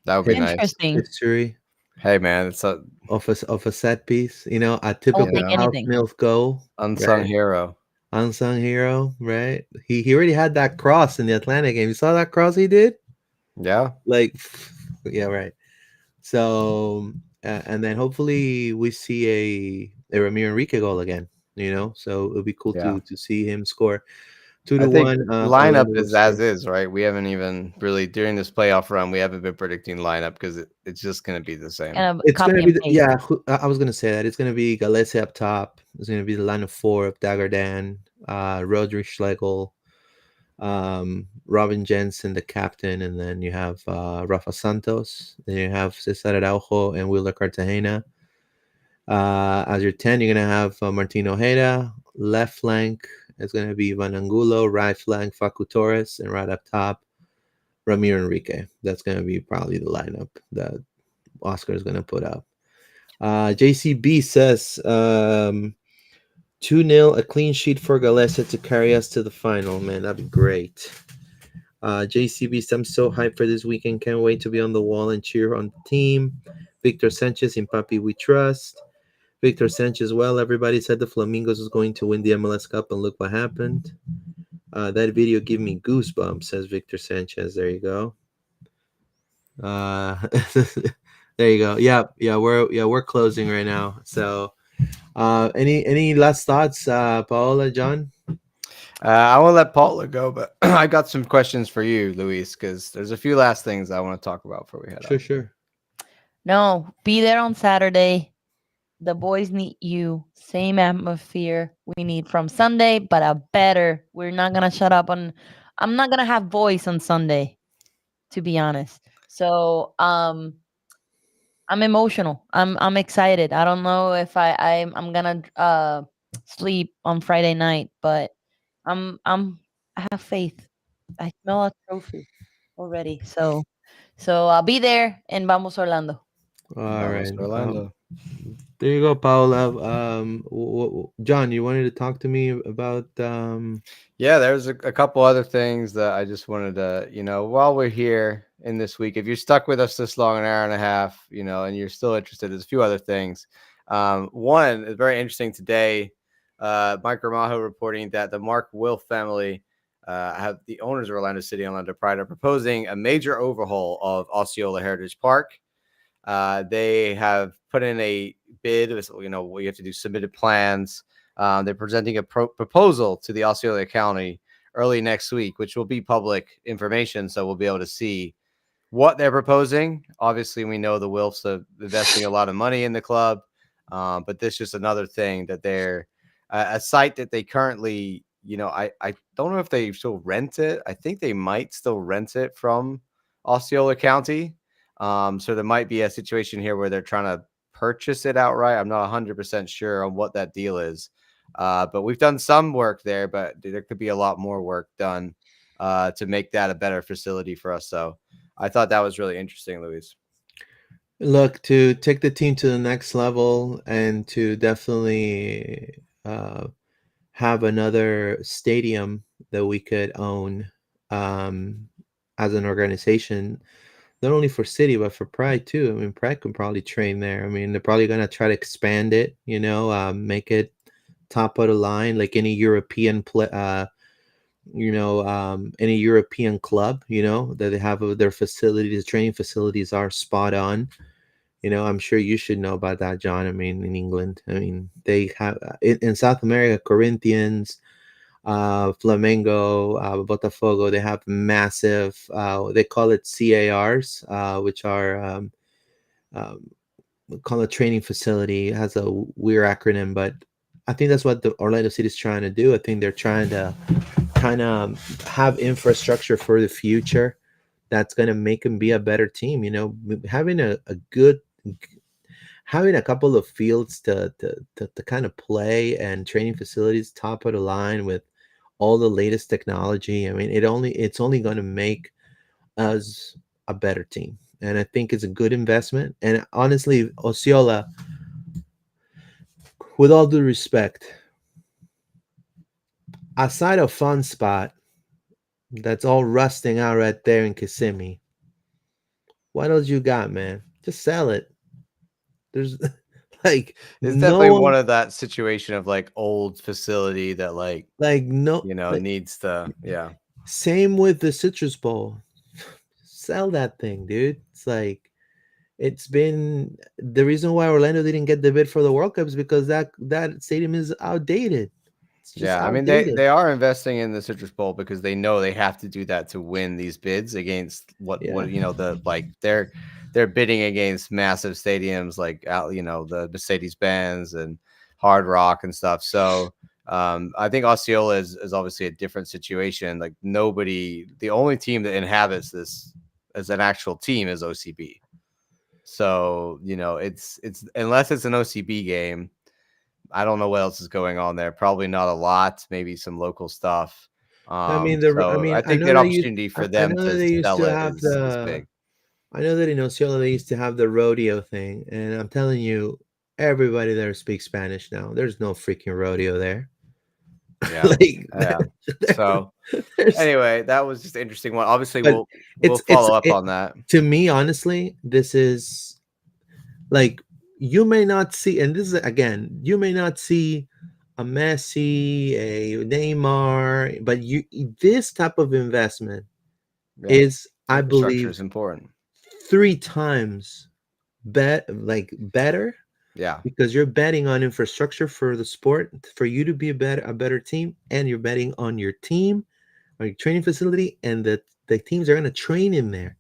That would be nice. Interesting. History Hey man, it's a of a set piece. You know, a I'll typical take Kyle anything. Smith goal. unsung Right. hero. Unsung hero, right? He already had that cross in the Atlanta game. You saw that cross he did? Yeah. Like, yeah, right. So, and then hopefully we see a Ramiro Enrique goal again. You know, so it'll be cool Yeah. to see him score I 2-1. think lineup Orlando is will as score. is, right? We haven't even really during this playoff run. We haven't been predicting lineup because it's just going to be the same. Kind of It's copy going to and be paste. I was going to say that it's going to be Galese up top. It's going to be the line of 4 of Dagerdan, Rodri Schlegel, Robin Jensen, the captain, and then you have Rafa Santos. Then you have Cesar Araujo and Wheeler Cartagena. As your 10, you're going to have Martin Ojeda. Left flank is going to be Ivan Angulo. Right flank, Facu Torres. And right up top, Ramiro Enrique. That's going to be probably the lineup that Oscar is going to put up. JCB says 2-0, a clean sheet for Galesa to carry us to the final. Man, that'd be great. JCB, I'm so hyped for this weekend. Can't wait to be on the wall and cheer on the team. Victor Sanchez, in Papi we trust. Victor Sanchez, well, everybody said the Flamingos was going to win the MLS Cup, and look what happened. That video gave me goosebumps, says Victor Sanchez. There you go. There you go. Yeah, we're closing right now. So, any last thoughts, Paola, John? I won't let Paula go, but I got some questions for you, Luis, because there's a few last things I want to talk about before we head out. Sure. No, be there on Saturday. The boys need you. Same atmosphere we need from Sunday, but a better. We're not gonna shut up on. I'm not gonna have voice on Sunday, to be honest. So I'm emotional. I'm excited. I don't know if I'm gonna sleep on Friday night, but I have faith. I smell a trophy already. So I'll be there and vamos Orlando. All Vamos, right. Orlando. There you go, Paola. John, you wanted to talk to me about Yeah, there's a couple other things that I just wanted to, while we're here in this week, if you're stuck with us this long, an hour and a half, and you're still interested, there's a few other things. One is very interesting today. Mike Gramajo reporting that the Mark Wilf family, have the owners of Orlando City and Orlando Pride, are proposing a major overhaul of Osceola Heritage Park. They have put in a bid. We have to do submitted plans. They're presenting a proposal to the Osceola County early next week, which will be public information. So we'll be able to see what they're proposing. Obviously, we know the Wilfs are investing a lot of money in the club, but this is just another thing that they're a site that they currently, I don't know if they still rent it. I think they might still rent it from Osceola County. So there might be a situation here where they're trying to purchase it outright. I'm not 100% sure on what that deal is. But we've done some work there, but there could be a lot more work done to make that a better facility for us. So I thought that was really interesting, Luis. Look, to take the team to the next level and to definitely have another stadium that we could own as an organization, not only for City but for Pride too. I mean, Pride can probably train there. I mean, they're probably gonna try to expand it, make it top of the line like any European play. Any European club, that they have their facilities, training facilities are spot on. I'm sure you should know about that, John. I mean, in England, I mean, they have in South America, Corinthians, Flamengo, Botafogo, they have massive, they call it CARs, which are, call it training facility. It has a weird acronym, but I think that's what the Orlando City is trying to do. I think they're trying to kind of have infrastructure for the future that's going to make them be a better team. Having having a couple of fields to kind of play and training facilities top of the line with all the latest technology. I mean, it's only going to make us a better team. And I think it's a good investment. And honestly, Osceola, with all due respect, aside of Fun Spot, that's all rusting out right there in Kissimmee, what else you got, man? Just sell it. There's like It's no definitely one of that situation of like old facility that needs to, yeah. Same with the Citrus Bowl. Sell that thing, dude. It's like it's been the reason why Orlando didn't get the bid for the World Cup is because that stadium is outdated. It's just Yeah, I mean outdated. they are investing in the Citrus Bowl because they know they have to do that to win these bids against what they're bidding against massive stadiums like the Mercedes-Benz and Hard Rock and stuff. So I think Osceola is obviously a different situation. Like the only team that inhabits this as an actual team is OCB. So it's unless it's an OCB game. I don't know what else is going on there. Probably not a lot. Maybe some local stuff. I mean, I I think know that that opportunity for I them know that to they used sell to it have is big. I know that in Osceola they used to have the rodeo thing, and I'm telling you, everybody there speaks Spanish now. There's no freaking rodeo there. Yeah, like, yeah. So anyway, that was just an interesting one. Obviously, but we'll follow up on that. To me, honestly, this is like you may not see, and this is again, you may not see a Messi, a Neymar, but this type of investment is, I Infrastructure believe, is important. 3 times better. Yeah, because you're betting on infrastructure for the sport for you to be a better team, and you're betting on your team or your training facility, and the teams are going to train in there.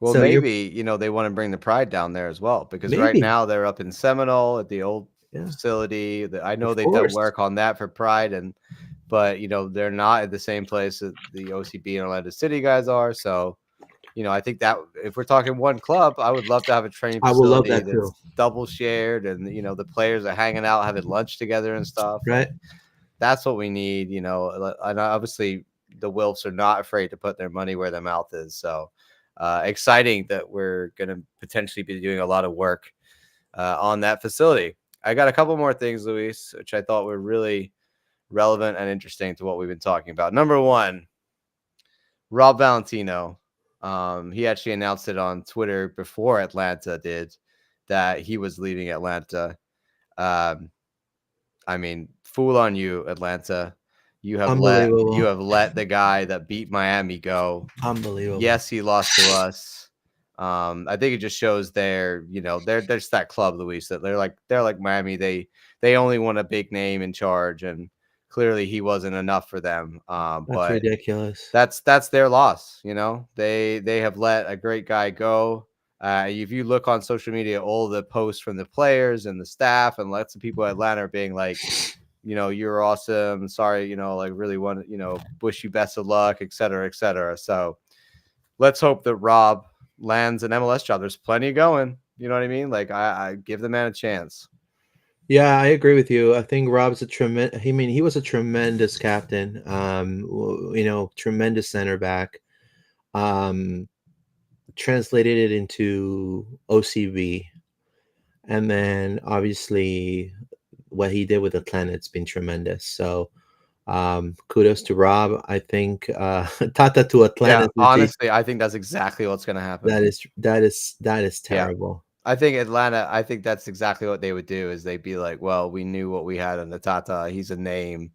well, So maybe they want to bring the Pride down there as well because right maybe, now they're up in Seminole at the old yeah, facility. I know of they've done course. work on that for Pride, but they're not at the same place that the OCB and Orlando City guys are. So I think that if we're talking one club, I would love to have a training I would love facility that too. that's double shared, and the players are hanging out, having lunch together and stuff. Right. Like, that's what we need. And obviously the Wilfs are not afraid to put their money where their mouth is. So exciting that we're going to potentially be doing a lot of work on that facility. I got a couple more things, Luis, which I thought were really relevant and interesting to what we've been talking about. Number one, Rob Valentino. He actually announced it on Twitter before Atlanta did that he was leaving Atlanta. I mean, fool on you, Atlanta. You have let the guy that beat Miami go. Unbelievable. Yes, he lost to us. I think it just shows they're just that club, Luis, that they're like Miami. They only want a big name in charge, and clearly he wasn't enough for them. That's But ridiculous. that's their loss. They have let a great guy go. If you look on social media, all the posts from the players and the staff and lots of people at Atlanta are being like, you're awesome. Sorry, really want wish you best of luck, et cetera, et cetera. So let's hope that Rob lands an MLS job. There's plenty going. You know what I mean? Like I give the man a chance. Yeah, I agree with you. I think Rob's a tremendous. I mean, he was a tremendous captain. Tremendous center back. Um, Translated it into OCB, and then obviously what he did with Atlanta's been tremendous. So kudos to Rob. I think Tata to Yeah, Atlanta. honestly, I think that's exactly what's gonna happen. That is Yeah. terrible. I think Atlanta, I think that's exactly what they would do is they'd be like, well, we knew what we had in the Tata. He's a name.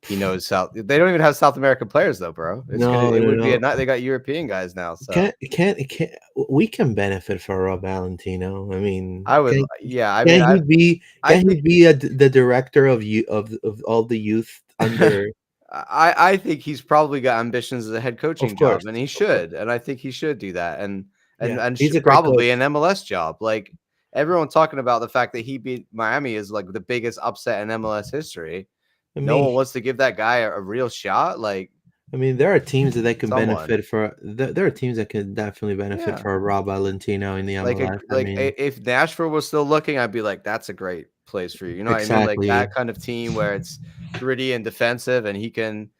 He knows South. They don't even have South American players though, bro. No, It no, would be a no. night. They got European guys now. So Can't we can benefit for Rob Valentino. I mean, I would, yeah. I mean, can he be I can he think, be the director of you of all the youth under? I think he's probably got ambitions as a head Of coaching course, job, and he of course. should, and I think he should do that, and Yeah, he's should a great probably an coach. MLS job. Like everyone talking about the fact that he beat Miami is like the biggest upset in MLS history. I No mean, one wants to give that guy a real shot. Like there are teams that they can someone, benefit for. There are teams that can definitely benefit yeah. for Rob Valentino in the MLS. I mean, If Nashville was still looking, I'd be like, that's a great place for you. You know what I mean? Like exactly. that kind of team where it's gritty and defensive, and he can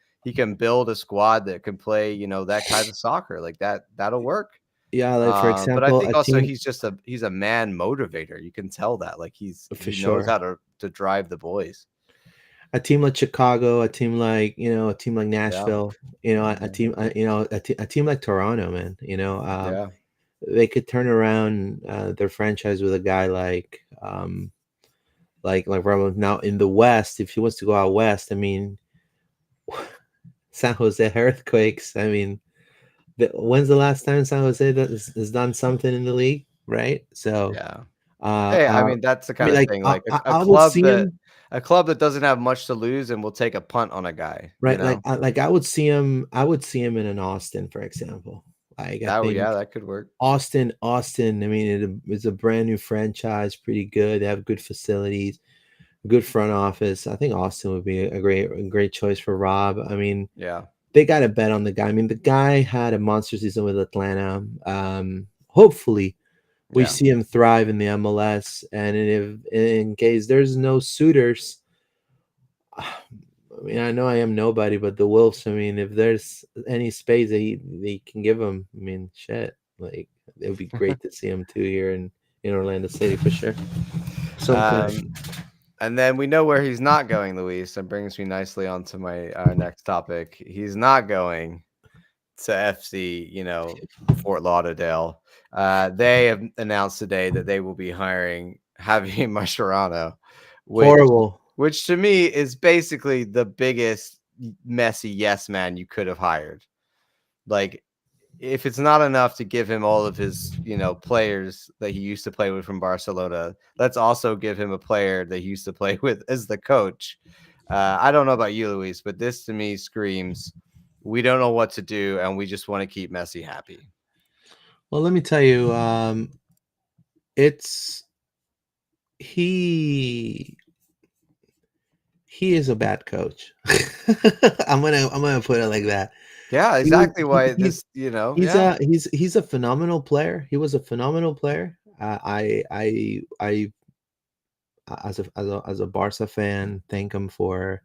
build a squad that can play, you know, that kind of soccer. Like that'll work. Yeah, like for But I example, think a also team he's a man motivator. You can tell that. Like for he knows sure. how to drive the boys. A team like Chicago, a team like a team like Yeah. Nashville, a Mhm. team, a team like Toronto, man. Yeah. They could turn around their franchise with a guy like Romo. Now in the West, if he wants to go out west, I mean, San Jose Earthquakes. I mean, when's the last time San Jose has done something in the league, right? So, Yeah. uh, Hey, I uh, mean, that's the I kind mean, of like thing. Like I will see him. a club that doesn't have much to lose and will take a punt on a guy, you Right, know? I would see him. I would see him in an Austin, for example. Like I That would, yeah, think that could work. Austin. I mean, it's a brand new franchise, pretty good. They have good facilities, good front office. I think Austin would be a great choice for Rob. I mean, Yeah. they got to bet on the guy. I mean, the guy had a monster season with Atlanta. Hopefully, we Yeah. see him thrive in the MLS. And if in case there's no suitors, I mean, I know I am nobody, but the Wolves. I mean, if there's any space they can give him, I mean, shit, like it would be great to see him too here in Orlando City for sure. Some point. And then we know where he's not going, Luis. That brings me nicely onto our next topic. He's not going to FC, you know, Fort Lauderdale. They have announced today that they will be hiring Javier Mascherano, Horrible. which to me is basically the biggest messy yes man you could have hired. Like, if it's not enough to give him all of his, you know, players that he used to play with from Barcelona, let's also give him a player that he used to play with as the coach. I don't know about you, Luis, but this to me screams, we don't know what to do, and we just want to keep Messi happy. Well, let me tell you, it's he is a bad coach. I'm gonna put it like that. Yeah, He was exactly why he's this, you know, he's yeah. he's a phenomenal player. He was a phenomenal player. I as a Barca fan, thank him for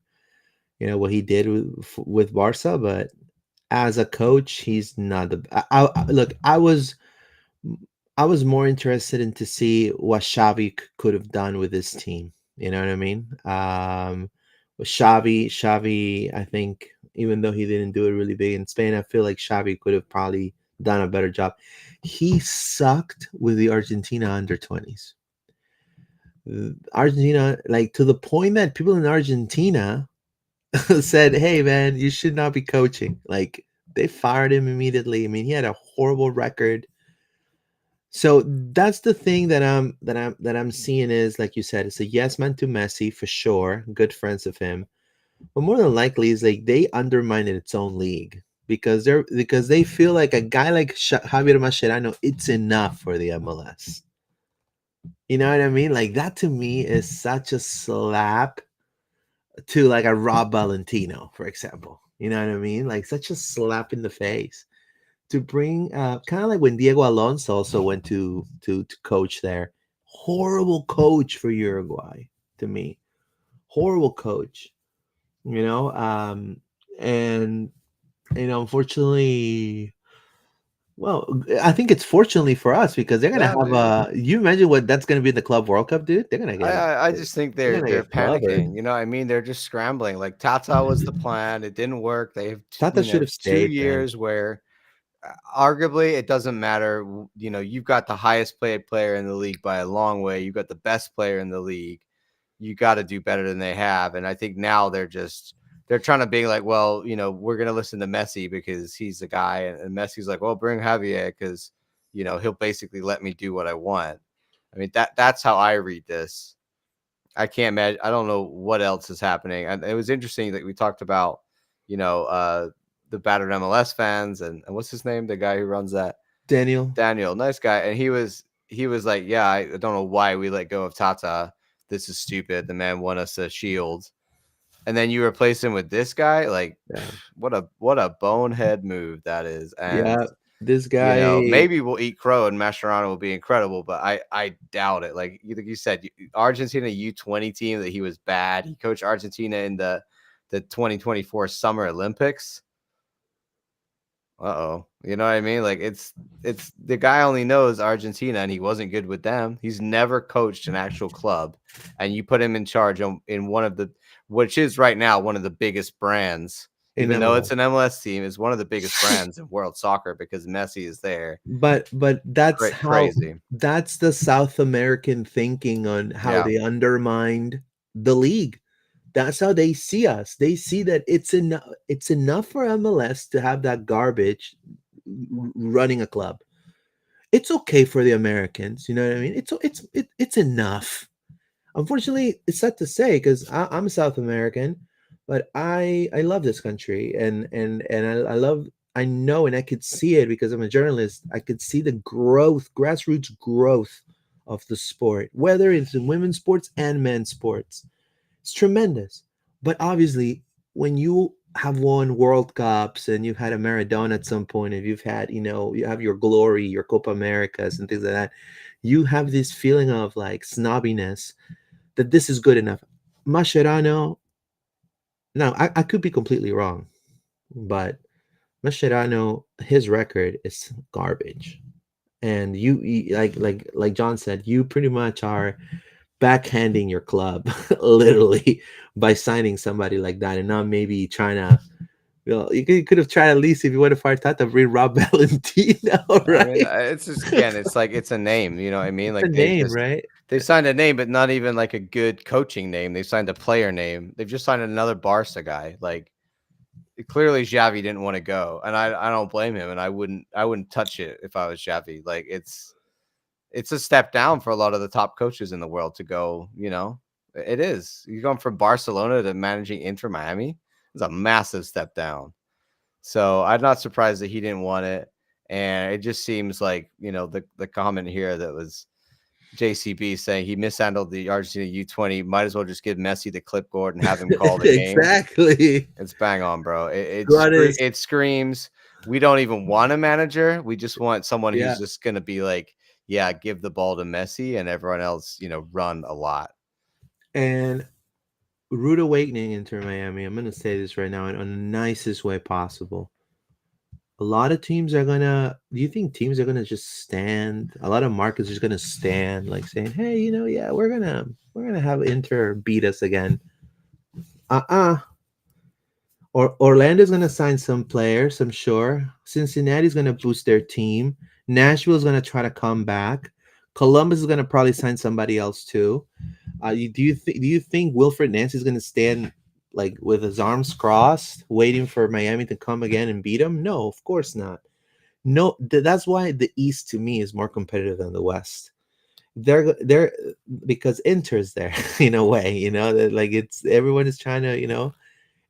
what he did with Barca. But as a coach, he's not the. Look, I was more interested in to see what Xavi could have done with this team. You know what I mean? With Xavi, I think even though he didn't do it really big in Spain, I feel like Xavi could have probably done a better job. He sucked with the Argentina under-20s. Argentina, like to the point that people in Argentina said, "Hey, man, you should not be coaching." Like they fired him immediately. I mean, he had a horrible record. So that's the thing that I'm seeing is like you said, it's a yes man to Messi for sure. Good friends of him, but more than likely is like they undermined its own league because they feel like a guy like Javier Mascherano, it's enough for the MLS. You know what I mean? Like that to me is such a slap to like a Rob Valentino, for example. You know what I mean? Like such a slap in the face to bring kind of like when Diego Alonso also went to coach there. Horrible coach for Uruguay. to me. Horrible coach, and unfortunately, well, I think it's fortunately for us because they're gonna Yeah, have dude. you imagine what that's gonna be in the Club World Cup, dude? They're gonna get I just think they're they're gonna get clobbered. panicking. You know what I mean? They're just scrambling. Like Tata was the plan. It didn't work. They have Tata should have 2 stayed, man. years where arguably it doesn't matter. You've got the highest paid player in the league by a long way. You've got the best player in the league. You got to do better than they have. And I think now they're trying to be like, well, we're going to listen to Messi because he's the guy. And Messi's like, well, bring Javier because, he'll basically let me do what I want. I mean, that's how I read this. I can't imagine. I don't know what else is happening. And it was interesting that we talked about, the battered MLS fans and what's his name? The guy who runs that. Daniel, Nice guy. And he was like, yeah, I don't know why we let go of Tata. This is stupid. The man won us a shield. And then you replace him with this guy. Like, yeah, what a bonehead move that is. And this guy, maybe we'll eat crow and Mascherano will be incredible, but I doubt it. Like you said, Argentina U20 team that he was bad. He coached Argentina in the 2024 Summer Olympics. You know what I mean? Like it's the guy only knows Argentina and he wasn't good with them. He's never coached an actual club, and you put him in charge in one of which is right now one of the biggest brands. Even though it's an MLS team, is one of the biggest brands in world soccer because Messi is there. But that's crazy. That's the South American thinking on how they undermined the league. That's how they see us. They see that it's enough for MLS to have that garbage running a club. It's okay for the Americans, you know what I mean? It's enough. Unfortunately, it's sad to say because I'm South American, but I love this country and I know and I could see it because I'm a journalist. I could see the grassroots growth of the sport, whether it's in women's sports and men's sports. It's tremendous. But obviously, when you have won World Cups and you've had a Maradona at some point, and you've had, you have your glory, your Copa Americas and things like that, you have this feeling of like snobbiness that this is good enough. Mascherano, now I could be completely wrong, but Mascherano, his record is garbage. And you like John said, you pretty much are backhanding your club literally by signing somebody like that and not maybe trying to you could have tried at least if you would have fired Tata bring Rob Valentino, right? I mean, it's just it's like it's a name, you know what I mean? Like a name, right? They signed a name, but not even like a good coaching name. They signed a player name. They've just signed another Barca guy. Like clearly Xavi didn't want to go, and I don't blame him. And I wouldn't touch it if I was Xavi. Like it's a step down for a lot of the top coaches in the world to go. It is. You're going from Barcelona to managing Inter Miami. It's a massive step down. So I'm not surprised that he didn't want it. And it just seems like, the comment here that was JCB saying he mishandled the Argentina U20. Might as well just give Messi the clipboard and have him call the game. Exactly. It's bang on, bro. It screams, we don't even want a manager. We just want someone who's just going to be like, yeah, give the ball to Messi and everyone else, run a lot. And rude awakening Inter Miami. I'm going to say this right now in the nicest way possible. A lot of teams are do you think teams are gonna just stand? A lot of markets are just gonna stand, like saying, "Hey, we're gonna have Inter beat us again." Or Orlando's gonna sign some players, I'm sure. Cincinnati's gonna boost their team. Nashville's gonna try to come back. Columbus is gonna probably sign somebody else too. Do you think Wilfred Nancy's gonna stand like with his arms crossed, waiting for Miami to come again and beat him? No, of course not. No, that's why the East to me is more competitive than the West. They're because Inter's there in a way, like everyone is trying to,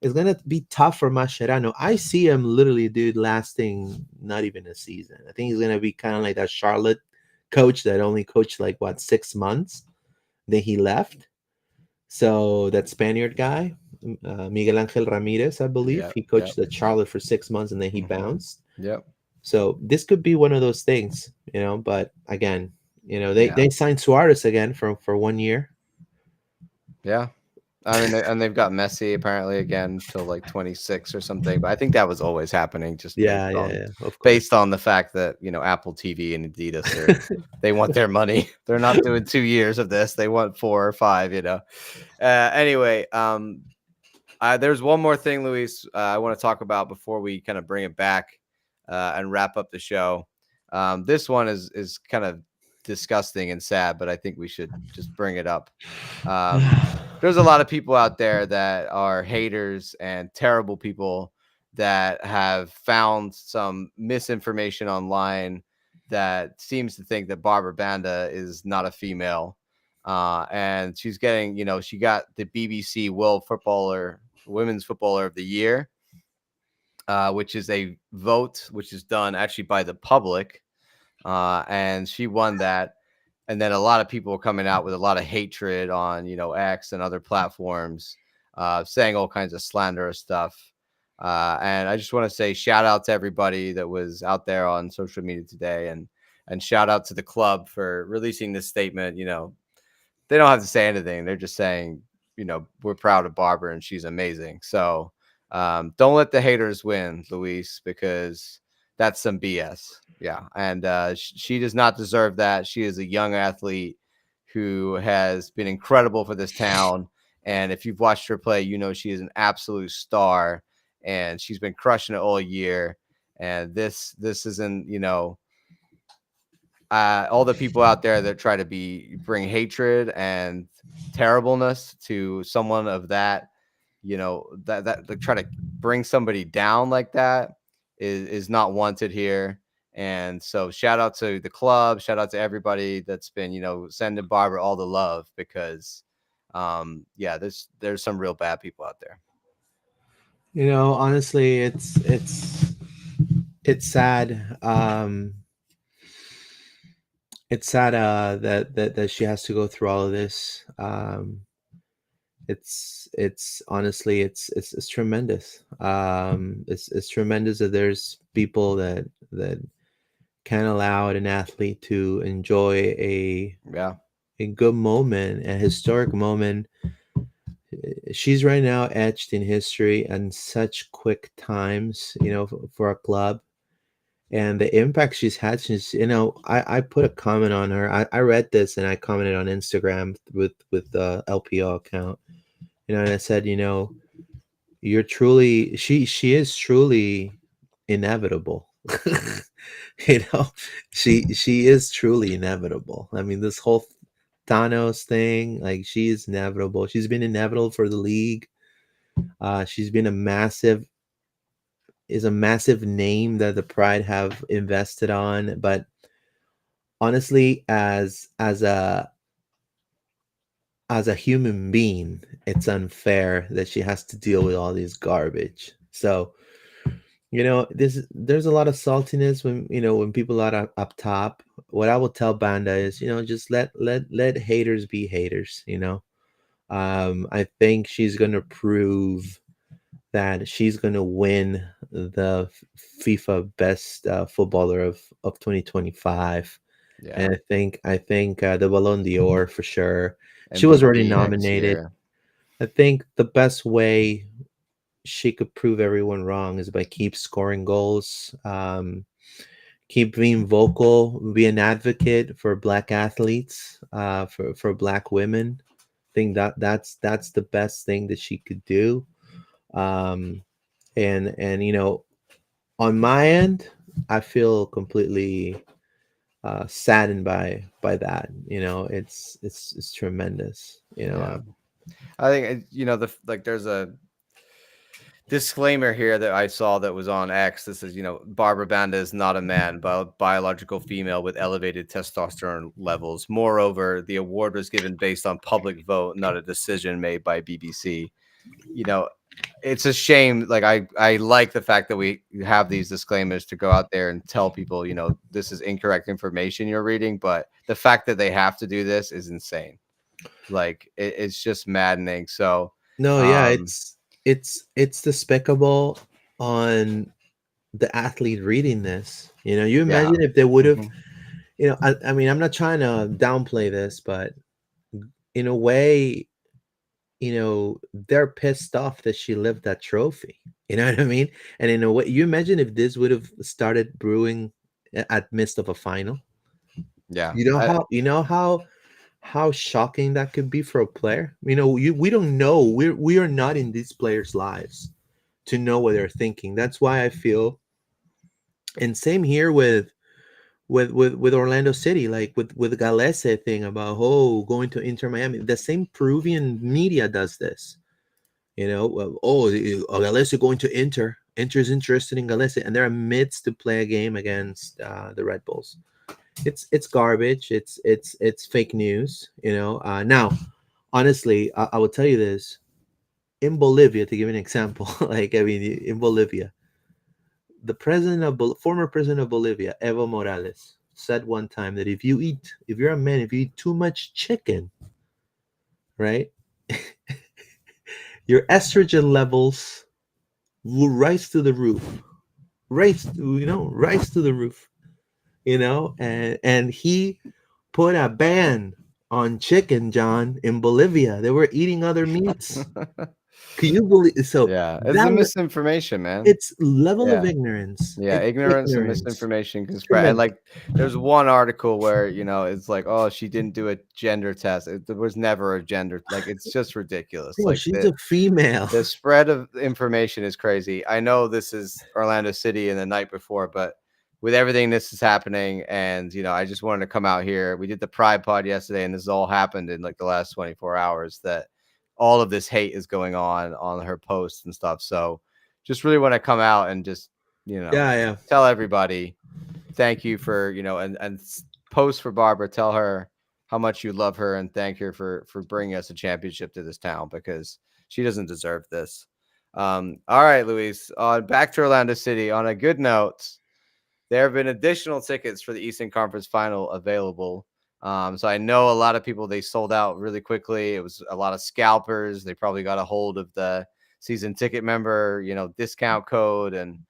it's gonna be tough for Mascherano. I see him literally, dude, lasting not even a season. I think he's gonna be kind of like that Charlotte coach that only coached like 6 months, then he left. So that Spaniard guy, Miguel Angel Ramirez, I believe, he coached the Charlotte for 6 months and then he bounced. Yep. So this could be one of those things, But again, they signed Suarez again for 1 year. Yeah. I mean, and they've got Messi apparently again till like 26 or something. But I think that was always happening, just Yeah, of course. based on the fact that Apple TV and Adidas they want their money. They're not doing 2 years of this; they want 4 or 5. Anyway, there's one more thing, Luis, I want to talk about before we kind of bring it back and wrap up the show. This one is kind of disgusting and sad, but I think we should just bring it up. There's a lot of people out there that are haters and terrible people that have found some misinformation online that seems to think that Barbara Banda is not a female. And she's getting, she got the BBC Women's Footballer of the Year, which is a vote which is done actually by the public. And she won that. And then a lot of people are coming out with a lot of hatred on, X and other platforms, saying all kinds of slanderous stuff. And I just want to say shout out to everybody that was out there on social media today, and shout out to the club for releasing this statement. They don't have to say anything. They're just saying, we're proud of Barbara and she's amazing. So don't let the haters win, Luis, because that's some BS. Yeah. And she does not deserve that. She is a young athlete who has been incredible for this town. And if you've watched her play, she is an absolute star, and she's been crushing it all year. And this isn't, all the people out there that try to bring hatred and terribleness to someone of that, that try to bring somebody down like that is not wanted here. And so shout out to the club, shout out to everybody that's been, sending Barbara all the love, because there's some real bad people out there. Honestly, it's sad. It's sad that she has to go through all of this. It's honestly it's tremendous. It's tremendous that there's people that can't allow an athlete to enjoy a good moment, a historic moment. She's right now etched in history and such quick times, for our club, and the impact she's had since, I put a comment on her. I read this and I commented on Instagram with the LPO account, and I said, you're truly, she is truly inevitable. She is truly inevitable. I mean, this whole Thanos thing, like, she is inevitable. She's been inevitable for the league. She's been a massive name that the Pride have invested on. But honestly, as a human being, it's unfair that she has to deal with all this garbage. So, there's a lot of saltiness when people are up top. What I will tell Banda is, just let haters be haters. I think she's gonna prove that she's gonna win the FIFA Best Footballer of 2025. Yeah. And I think the Ballon d'Or for sure. She was already nominated. I think the best way she could prove everyone wrong is by keep scoring goals, keep being vocal, be an advocate for Black athletes, for Black women. I think that's the best thing that she could do. And on my end, I feel completely saddened by that. It's tremendous. I think there's a disclaimer here that I saw that was on X. This is, Barbara Banda is not a man, but a biological female with elevated testosterone levels. Moreover, the award was given based on public vote, not a decision made by BBC. It's a shame. Like, I like the fact that we have these disclaimers to go out there and tell people, this is incorrect information you're reading, but the fact that they have to do this is insane. Like, it's just maddening. So no, yeah, it's despicable on the athlete reading this. You imagine if they would have, I mean, I'm not trying to downplay this, but in a way, they're pissed off that she left that trophy. You know what I mean? And in a way, you imagine if this would have started brewing at midst of a final. Yeah. How shocking that could be for a player. We don't know. We are not in these players' lives to know what they're thinking. That's why I feel, and same here with Orlando City, like with the Galese thing about going to Inter Miami. The same Peruvian media does this. Galese going to Inter. Inter's interested in Galese, and they're amidst to play a game against the Red Bulls. It's garbage. It's fake news. Now, honestly, I will tell you this. In Bolivia, to give an example, in Bolivia, the former president of Bolivia, Evo Morales, said one time that if you're a man, if you eat too much chicken, right, your estrogen levels will rise to the roof, rise to the roof, and he put a ban on chicken, John, in Bolivia. They were eating other meats. Can you believe? So yeah, it's the misinformation, man. It's level of ignorance. Yeah, ignorance and misinformation can spread. And Tremendous. There's one article where it's like, oh, she didn't do a gender test. There was never a gender. It's just ridiculous. Bro, she's a female. The spread of information is crazy. I know this is Orlando City and the night before, but with everything this is happening, and I just wanted to come out here. We did the Pride Pod yesterday, and this all happened in the last 24 hours. That all of this hate is going on her posts and stuff. So just really want to come out and just tell everybody thank you for and post for Barbara. Tell her how much you love her and thank her for bringing us a championship to this town, because she doesn't deserve this. All right, Luis, back to Orlando City. On a good note, there have been additional tickets for the Eastern Conference Final available. So I know a lot of people, they sold out really quickly. It was a lot of scalpers. They probably got a hold of the season ticket member, discount code. And,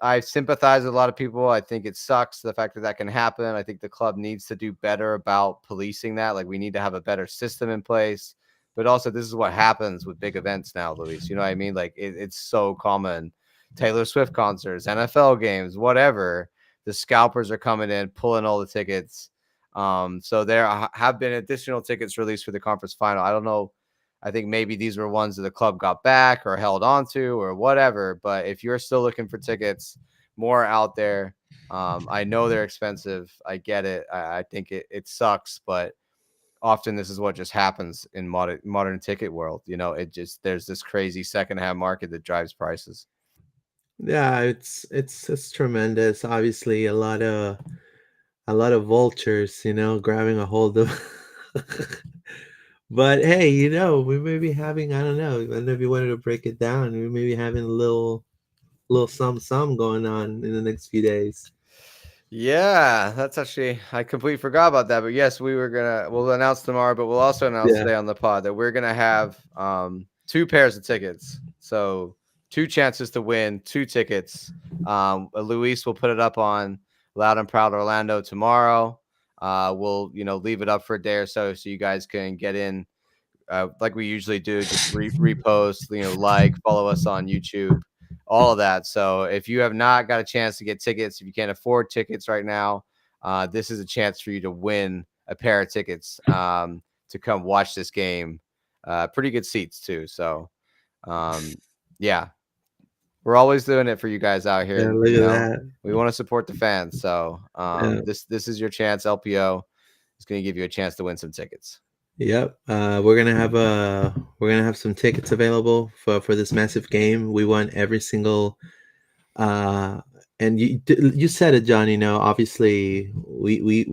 I sympathize with a lot of people. I think it sucks, the fact that can happen. I think the club needs to do better about policing that. We need to have a better system in place. But also, this is what happens with big events now, Luis. You know what I mean? It's so common. Taylor Swift concerts, NFL games, whatever. The scalpers are coming in, pulling all the tickets. So there have been additional tickets released for the conference final. I don't know. I think maybe these were ones that the club got back or held on to or whatever. But if you're still looking for tickets, more out there. I know they're expensive. I get it. I think it sucks, but often this is what just happens in modern ticket world. There's this crazy secondhand market that drives prices. Yeah, it's tremendous. Obviously, a lot of vultures, grabbing a hold of. But hey, we may be having, I don't know if you wanted to break it down, we may be having a little some going on in the next few days. Yeah, that's actually, I completely forgot about that. But yes, we'll announce tomorrow, but we'll also announce today on the pod that we're gonna have 2 pairs of tickets. So 2 chances to win 2 tickets. Luis will put it up on Loud and Proud Orlando tomorrow. We'll leave it up for a day or so you guys can get in like we usually do. Just repost, follow us on YouTube, all of that. So if you have not got a chance to get tickets, if you can't afford tickets right now, this is a chance for you to win a pair of tickets to come watch this game. Pretty good seats too. So yeah. We're always doing it for you guys out here. Yeah, look at that. We want to support the fans. So this is your chance. LPO is going to give you a chance to win some tickets. Yep. We're gonna have some tickets available for this massive game. We want every single and you said it, John. Obviously we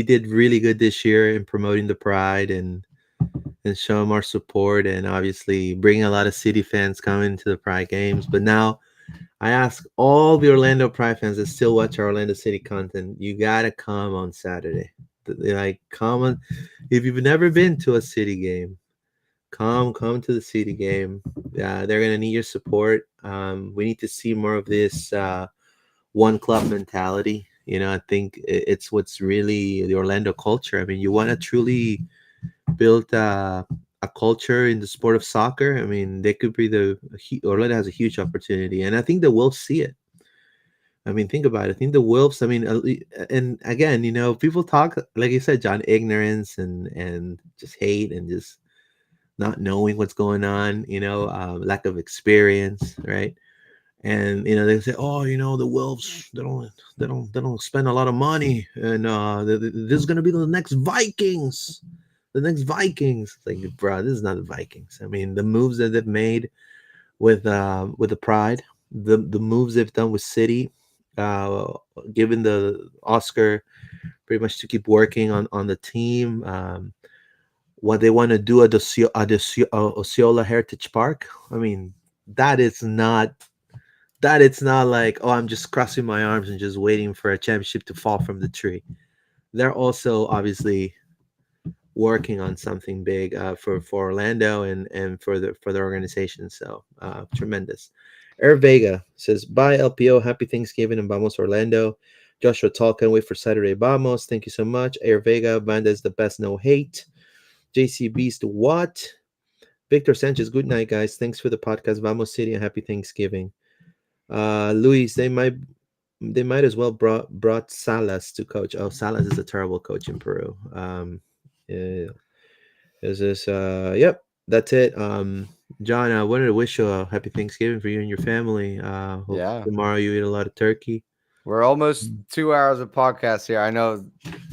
did really good this year in promoting the Pride and show them our support, and obviously bringing a lot of City fans coming to the Pride games. But now I ask all the Orlando Pride fans that still watch our Orlando City content, you gotta come on Saturday. Come on. If you've never been to a City game, come to the City game. They're gonna need your support. We need to see more of this one club mentality. I think it's what's really the Orlando culture. I mean, you want to truly build a culture in the sport of soccer. I mean, they could be Orlando has a huge opportunity, and I think the Wolves see it. I mean, think about it. I think the Wolves. I mean, and again, people talk like you said, John, ignorance and just hate and just not knowing what's going on. Lack of experience, right? And they say, oh, the Wolves, they don't spend a lot of money, and this is gonna be the next Vikings, the next Vikings. It's like, bro, this is not the Vikings. I mean, the moves that they've made with the Pride, the moves they've done with City, uh, given the Oscar pretty much to keep working on the team. What they want to do at Osceola Heritage Park. I mean, that is not that it's not like, oh, I'm just crossing my arms and just waiting for a championship to fall from the tree. They're also obviously working on something big for Orlando and for the organization. So tremendous. Air Vega says, bye LPO, happy Thanksgiving and vamos Orlando. Joshua Tall, can't wait for Saturday vamos. Thank you so much. Air Vega, Banda is the best, no hate. JC Beast, what? Victor Sanchez, good night, guys. Thanks for the podcast. Vamos City and happy Thanksgiving. Luis, they might as well brought Salas to coach. Oh, Salas is a terrible coach in Peru. Yeah, is this yep, that's it. John, I wanted to wish you a happy Thanksgiving for you and your family. Hope Yeah. tomorrow you eat a lot of turkey. We're almost 2 hours of podcast here. I know,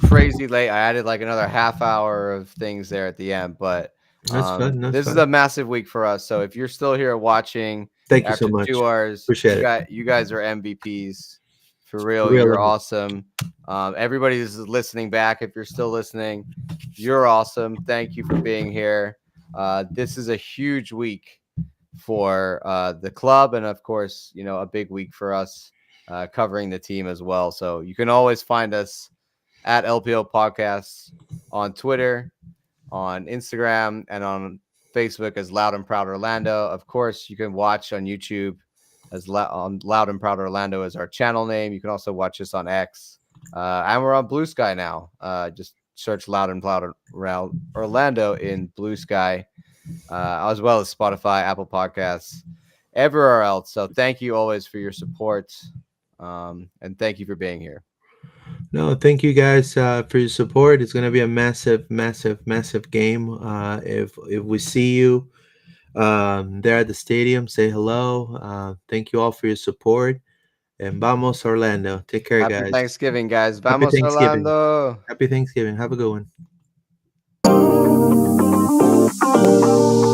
crazy late. I added like another half hour of things there at the end, but That's fun. That's this is fun. a massive week for us. So if you're still here watching Thank you after so much. 2 hours, Appreciate it. you guys are MVPs for real. Real You're love. awesome. Everybody who's listening back, if you're still listening, you're awesome. Thank you for being here. This is a huge week for the club, and of course, a big week for us covering the team as well. So you can always find us at LPO Podcasts on Twitter, on Instagram, and on Facebook as Loud and Proud Orlando. Of course, you can watch on YouTube as on Loud and Proud Orlando is our channel name. You can also watch us on X, and we're on Blue Sky now. Just search Loud and Proud Orlando in Blue Sky, as well as Spotify, Apple Podcasts, everywhere else. So thank you always for your support, and thank you for being here. No, thank you guys for your support. It's gonna be a massive, massive, massive game. If we see you there at the stadium, say hello. Thank you all for your support. And vamos Orlando. Take care, Happy guys. Thanksgiving, guys. Happy Vamos Thanksgiving. Orlando. Happy Thanksgiving. Have a good one.